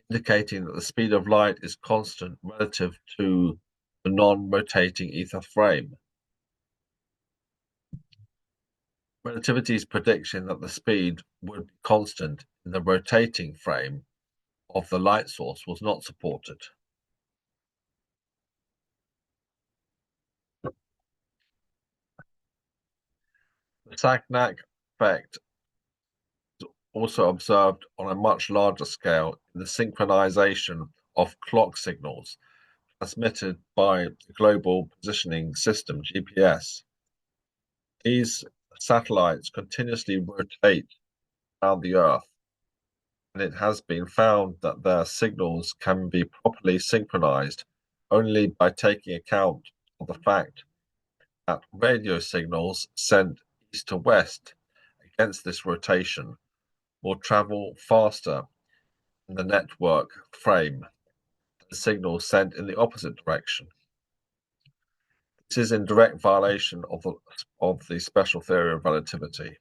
indicating that the speed of light is constant relative to the non-rotating ether frame. Relativity's prediction that the speed would be constant in the rotating frame of the light source was not supported. The Sagnac effect is also observed on a much larger scale in the synchronization of clock signals transmitted by the Global Positioning System, GPS. These satellites continuously rotate around the Earth, and it has been found that their signals can be properly synchronized only by taking account of the fact that radio signals sent east to west against this rotation will travel faster in the network frame than signals sent in the opposite direction. This is in direct violation of the special theory of relativity.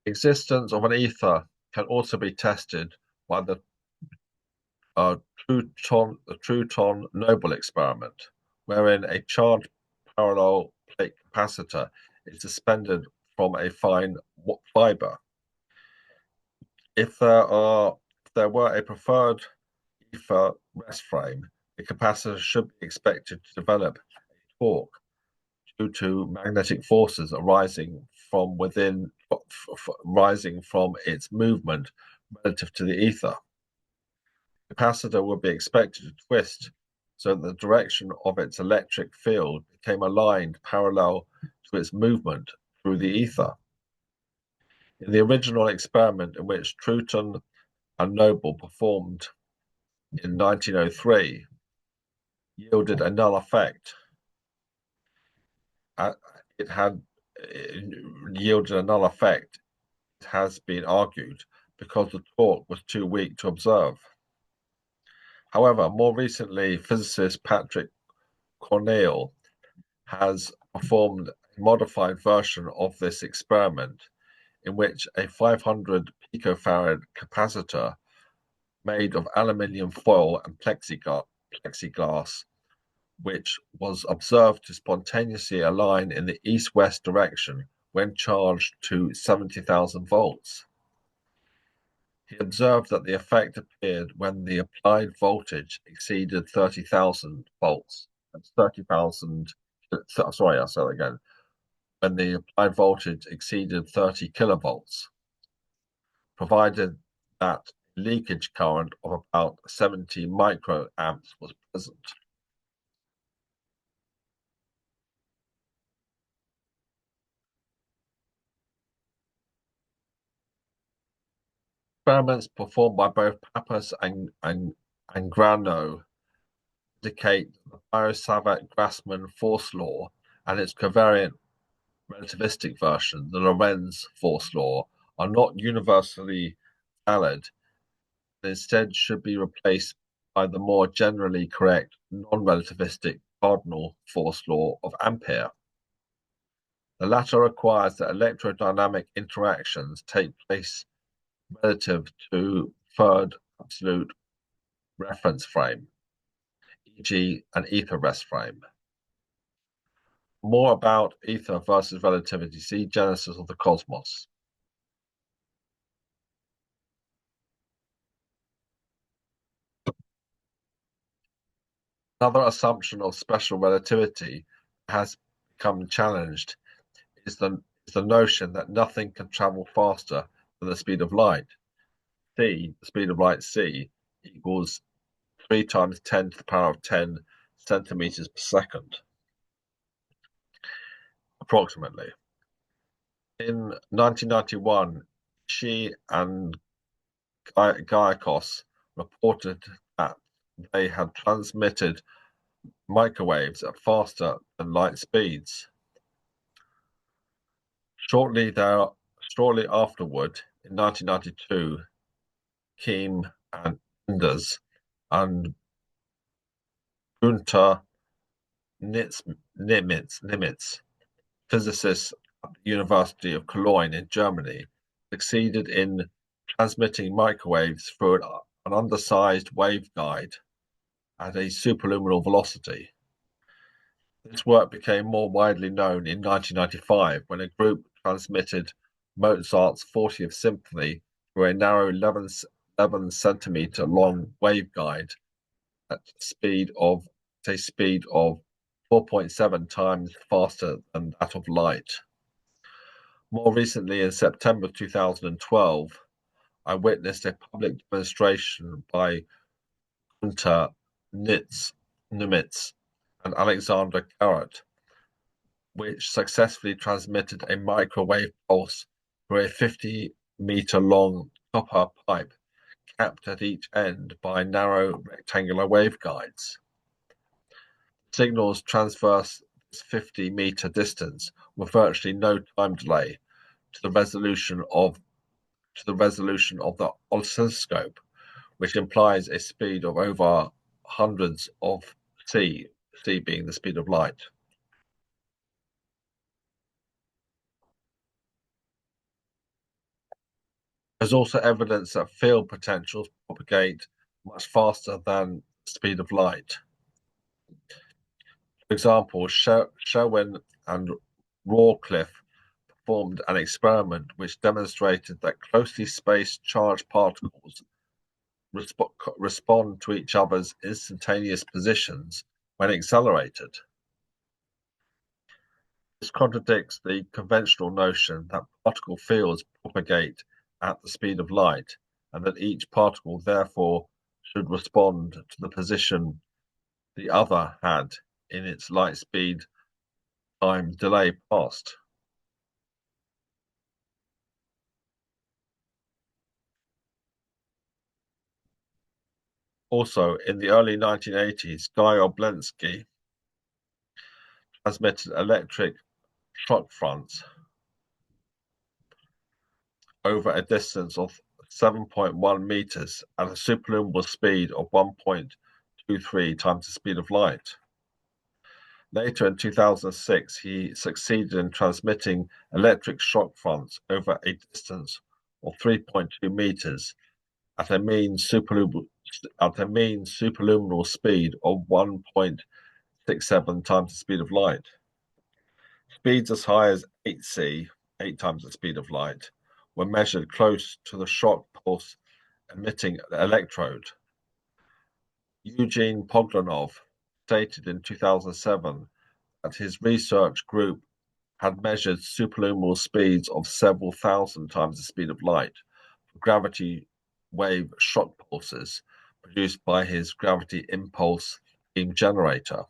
Existence of an ether can also be tested by the Truton Noble experiment, wherein a charged parallel plate capacitor is suspended from a fine fiber. If there were a preferred ether rest frame, the capacitor should be expected to develop a torque due to magnetic forces arising from its movement relative to the ether. The capacitor would be expected to twist so that the direction of its electric field became aligned parallel to its movement through the ether. In the original experiment in which Truton and Noble performed in 1903, yielded a null effect. It had yielded a null effect, it has been argued, because the torque was too weak to observe. However, more recently, physicist Patrick Cornell has performed a modified version of this experiment in which a 500 picofarad capacitor made of aluminium foil and plexiglass, which was observed to spontaneously align in the east-west direction when charged to 70,000 volts. He observed that the effect appeared when the applied voltage exceeded 30,000 volts. That's 30,000. Sorry, I'll say that again. When the applied voltage exceeded 30 kilovolts, provided that leakage current of about 70 microamps was present. Experiments performed by both Pappas and Grano indicate the Biot-Savart-Grassmann force law and its covariant relativistic version, the Lorentz force law, are not universally valid and instead should be replaced by the more generally correct non-relativistic cardinal force law of Ampere. The latter requires that electrodynamic interactions take place relative to third absolute reference frame, e.g. an ether rest frame. More about ether versus relativity, see Genesis of the Cosmos. Another assumption of special relativity has become challenged is the notion that nothing can travel faster than the speed of light. The speed of light, c, equals 3 times 10 to the power of 10 centimeters per second, approximately. In 1991, she and Gaiakos reported that they had transmitted microwaves at faster than light speeds. Shortly afterward, in 1992, Keim and Enders and Günther Nimitz, physicists at the University of Cologne in Germany, succeeded in transmitting microwaves through an undersized waveguide at a superluminal velocity. This work became more widely known in 1995 when a group transmitted Mozart's 40th Symphony through a narrow 11 centimeter long waveguide at a speed of 4.7 times faster than that of light. More recently, in September 2012, I witnessed a public demonstration by Gunter Nimitz and Alexander Garrett, which successfully transmitted a microwave pulse through a 50-meter long copper pipe capped at each end by narrow rectangular waveguides. Signals traverse this 50-meter distance with virtually no time delay to the resolution of the oscilloscope, which implies a speed of over hundreds of c being the speed of light. There's also evidence that field potentials propagate much faster than the speed of light. For example, Sherwin and Rawcliffe performed an experiment which demonstrated that closely spaced charged particles respond to each other's instantaneous positions when accelerated. This contradicts the conventional notion that particle fields propagate at the speed of light, and that each particle therefore should respond to the position the other had in its light speed time delay past. Also, in the early 1980s, Guy Oblensky transmitted electric shock fronts over a distance of 7.1 meters at a superluminal speed of 1.23 times the speed of light. Later in 2006, he succeeded in transmitting electric shock fronts over a distance of 3.2 meters at a mean superluminal speed of 1.67 times the speed of light. Speeds as high as 8c, 8 times the speed of light, were measured close to the shock pulse emitting electrode. Eugene Pogranov stated in 2007 that his research group had measured superluminal speeds of several thousand times the speed of light for gravity wave shock pulses produced by his gravity impulse beam generator.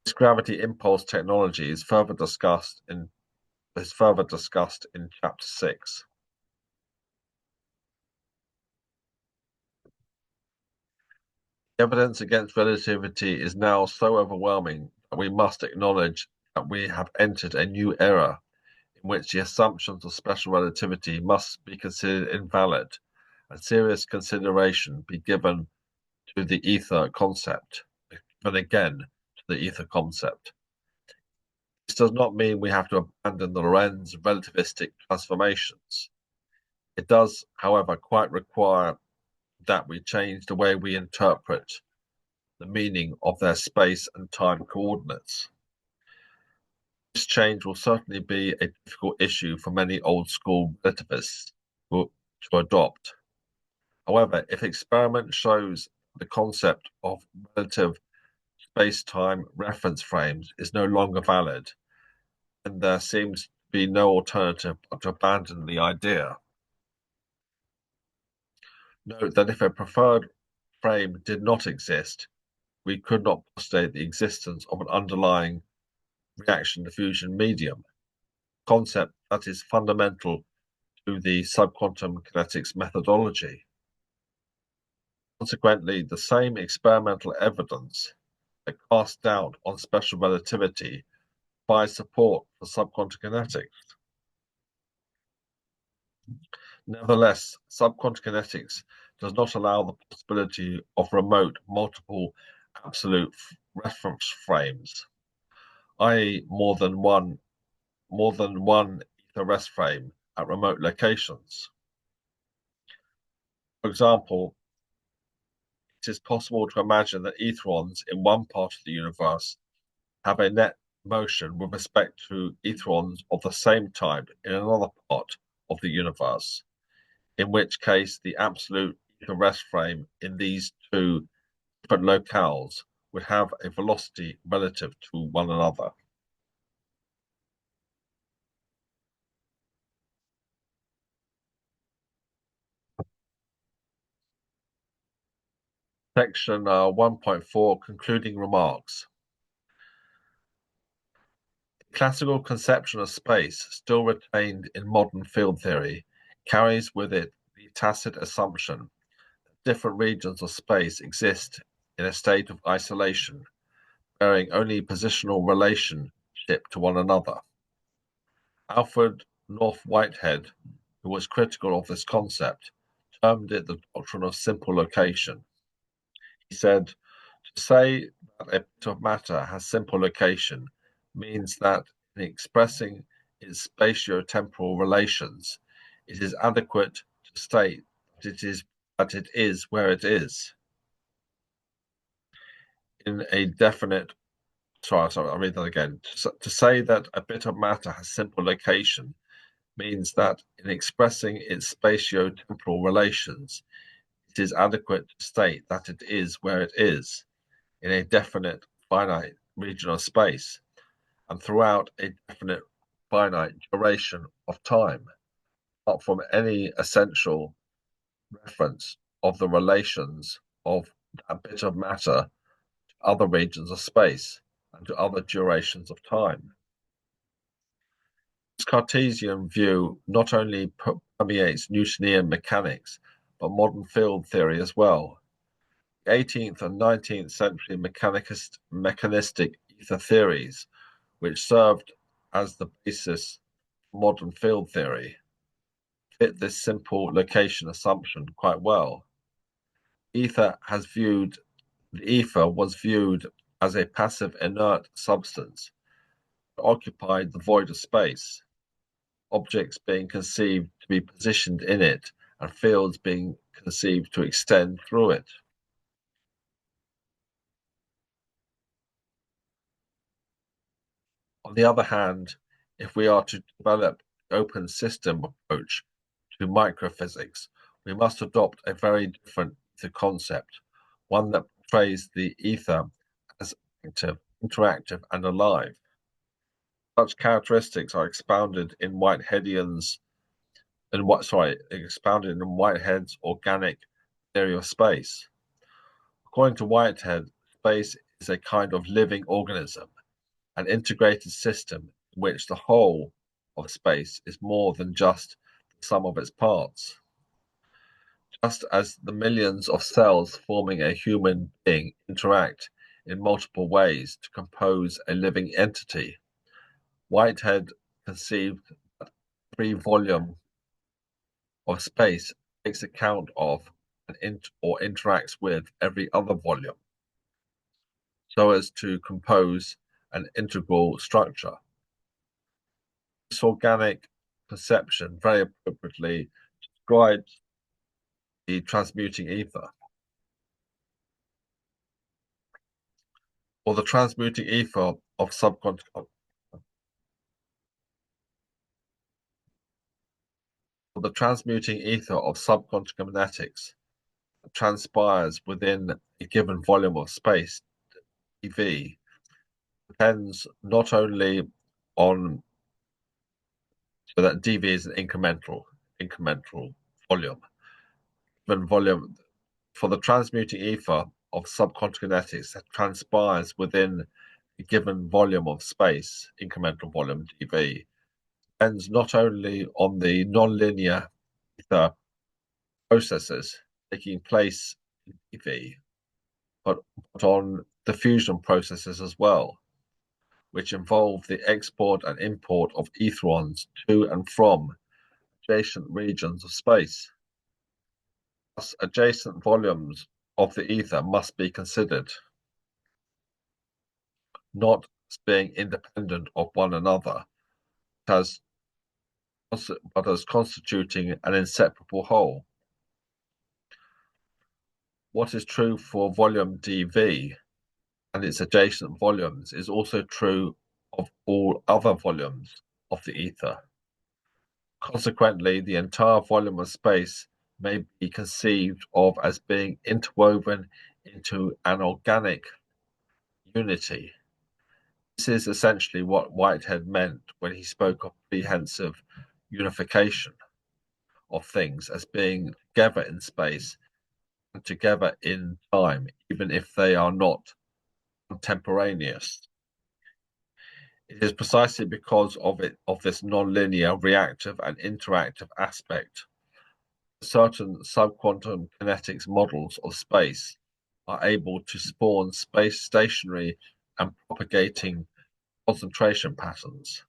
This gravity impulse technology is further discussed in Chapter 6. The evidence against relativity is now so overwhelming that we must acknowledge that we have entered a new era in which the assumptions of special relativity must be considered invalid and serious consideration be given to the ether concept, given again to the ether concept. This does not mean we have to abandon the Lorentz relativistic transformations. It does, however, quite require that we change the way we interpret the meaning of their space and time coordinates. This change will certainly be a difficult issue for many old school relativists to adopt. However, if experiment shows the concept of relative space-time reference frames is no longer valid, then there seems to be no alternative but to abandon the idea. Note that if a preferred frame did not exist, we could not postulate the existence of an underlying reaction diffusion medium, concept that is fundamental to the subquantum kinetics methodology. Consequently, the same experimental evidence that casts doubt on special relativity provides support for subquantum kinetics. Nevertheless, subquantum kinetics does not allow the possibility of remote multiple absolute reference frames, i.e., more than one ether rest frame at remote locations. For example, it is possible to imagine that etherons in one part of the universe have a net motion with respect to etherons of the same type in another part of the universe, in which case the absolute ether rest frame in these two different locales would have a velocity relative to one another. Section 1.4 Concluding Remarks. The classical conception of space, still retained in modern field theory, carries with it the tacit assumption that different regions of space exist in a state of isolation, bearing only positional relationship to one another. Alfred North Whitehead, who was critical of this concept, termed it the doctrine of simple location. He said, to say that a bit of matter has simple location means that in expressing its spatio-temporal relations, it is adequate to state that it is where it is. In a definite, I'll read that again. To say that a bit of matter has simple location means that in expressing its spatio-temporal relations, it is adequate to state that it is where it is, in a definite finite region of space, and throughout a definite finite duration of time, apart from any essential reference of the relations of that bit of matter to other regions of space and to other durations of time. This Cartesian view not only permeates Newtonian mechanics, but modern field theory as well. The 18th and 19th century mechanistic ether theories, which served as the basis for modern field theory, fit this simple location assumption quite well. The ether was viewed as a passive inert substance that occupied the void of space, objects being conceived to be positioned in it and fields being conceived to extend through it. On the other hand, if we are to develop the open system approach to microphysics, we must adopt a very different ether concept, one that portrays the ether as active, interactive, and alive. Such characteristics are expounded in Whitehead's organic theory of space. According to Whitehead, space is a kind of living organism, an integrated system in which the whole of space is more than just the sum of its parts. Just as the millions of cells forming a human being interact in multiple ways to compose a living entity, Whitehead conceived that every volume of space takes account of or interacts with every other volume, so as to compose an integral structure. This organic perception very appropriately describes the transmuting ether, or the transmuting ether of subquantum kinetics that transpires within a given volume of space, dV, depends not only on so that dV is an incremental volume. Given volume for the transmuting ether of subquantum kinetics that transpires within a given volume of space, incremental volume dV, depends not only on the nonlinear ether processes taking place in dV, but on diffusion processes as well, which involve the export and import of etherons to and from adjacent regions of space. Thus, adjacent volumes of the ether must be considered, not as being independent of one another, but as constituting an inseparable whole. What is true for volume dV and its adjacent volumes is also true of all other volumes of the ether. Consequently, the entire volume of space may be conceived of as being interwoven into an organic unity. This is essentially what Whitehead meant when he spoke of comprehensive unification of things as being together in space together in time, even if they are not contemporaneous. It is precisely because of this non-linear, reactive, and interactive aspect certain subquantum kinetics models of space are able to spawn space stationary and propagating concentration patterns.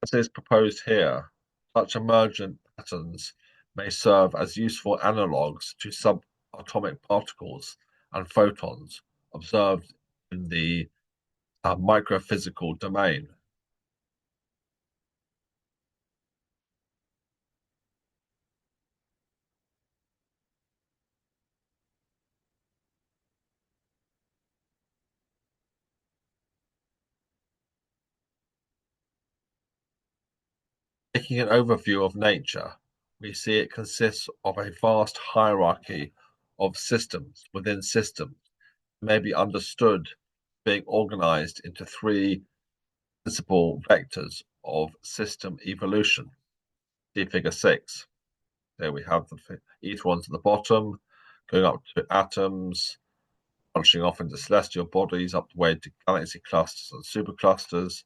As is proposed here, such emergent patterns may serve as useful analogues to subatomic particles and photons observed in the microphysical domain. Taking an overview of nature, we see it consists of a vast hierarchy of systems within systems, may be understood being organized into three principal vectors of system evolution. See figure 6. There we have the electrons at the bottom, going up to atoms, branching off into celestial bodies, up the way to galaxy clusters and superclusters,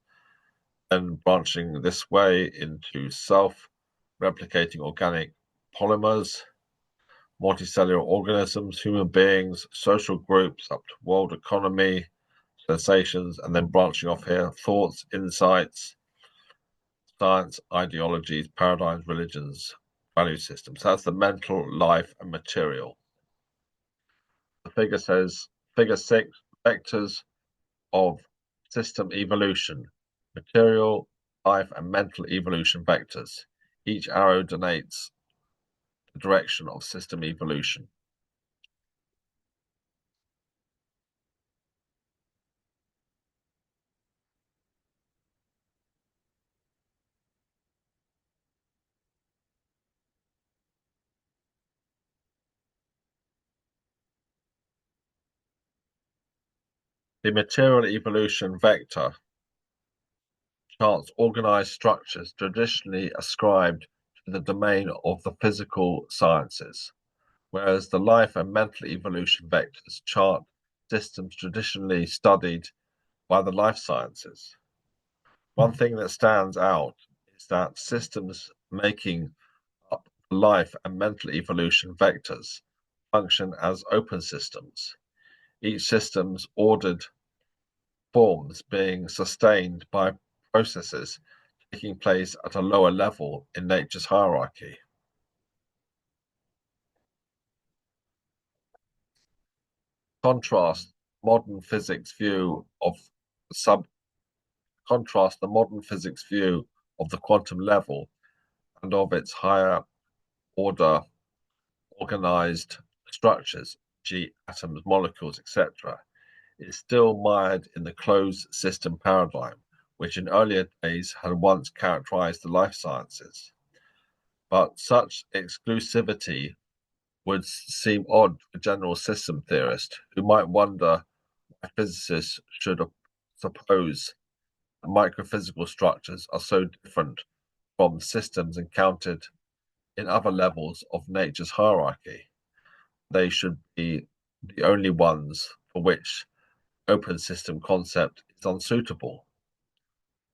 then branching this way into self-replicating organic polymers, multicellular organisms, human beings, social groups, up to world economy, sensations, and then branching off here, thoughts, insights, science, ideologies, paradigms, religions, value systems. That's the mental, life, and material. The figure says, figure 6, vectors of system evolution, material, life, and mental evolution vectors. Each arrow denotes the direction of system evolution. The material evolution vector charts organized structures traditionally ascribed to the domain of the physical sciences, whereas the life and mental evolution vectors chart systems traditionally studied by the life sciences. One thing that stands out is that systems making up the life and mental evolution vectors function as open systems, each system's ordered forms being sustained by processes taking place at a lower level in nature's hierarchy. Contrast modern physics view of sub contrast the modern physics view of the quantum level and of its higher order organized structures, g atoms, molecules, etc., is still mired in the closed system paradigm, which in earlier days had once characterized the life sciences. But such exclusivity would seem odd to a general system theorist who might wonder why physicists should suppose that microphysical structures are so different from systems encountered in other levels of nature's hierarchy. They should be the only ones for which open system concept is unsuitable.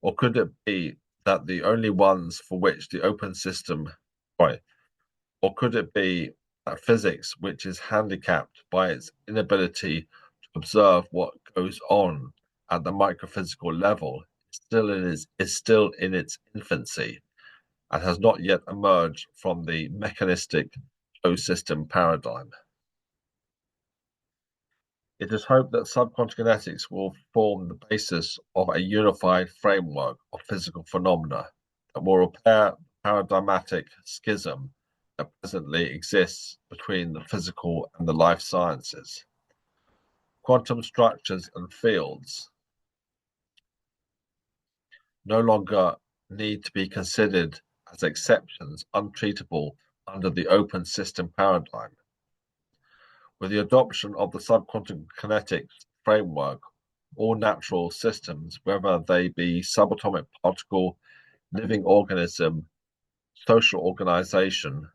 Or could it be that the only ones for which the open system, right, or could it be that physics, which is handicapped by its inability to observe what goes on at the microphysical level, is still in its infancy and has not yet emerged from the mechanistic closed system paradigm? It is hoped that subquantum kinetics will form the basis of a unified framework of physical phenomena that will repair the paradigmatic schism that presently exists between the physical and the life sciences. Quantum structures and fields no longer need to be considered as exceptions untreatable under the open system paradigm. With the adoption of the subquantum kinetics framework, all natural systems, whether they be subatomic particle, living organism, social organization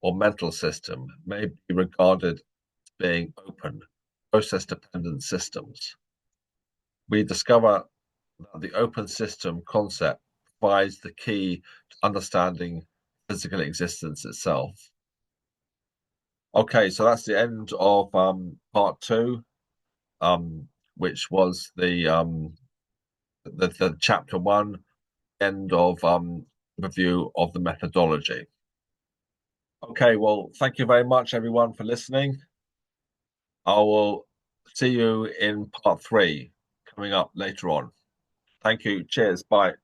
or mental system may be regarded as being open, process-dependent systems. We discover that the open system concept provides the key to understanding physical existence itself. Okay, so that's the end of part two, which was the chapter one, end of review of the methodology. Okay, well, thank you very much, everyone, for listening. I will see you in part three coming up later on. Thank you. Cheers. Bye.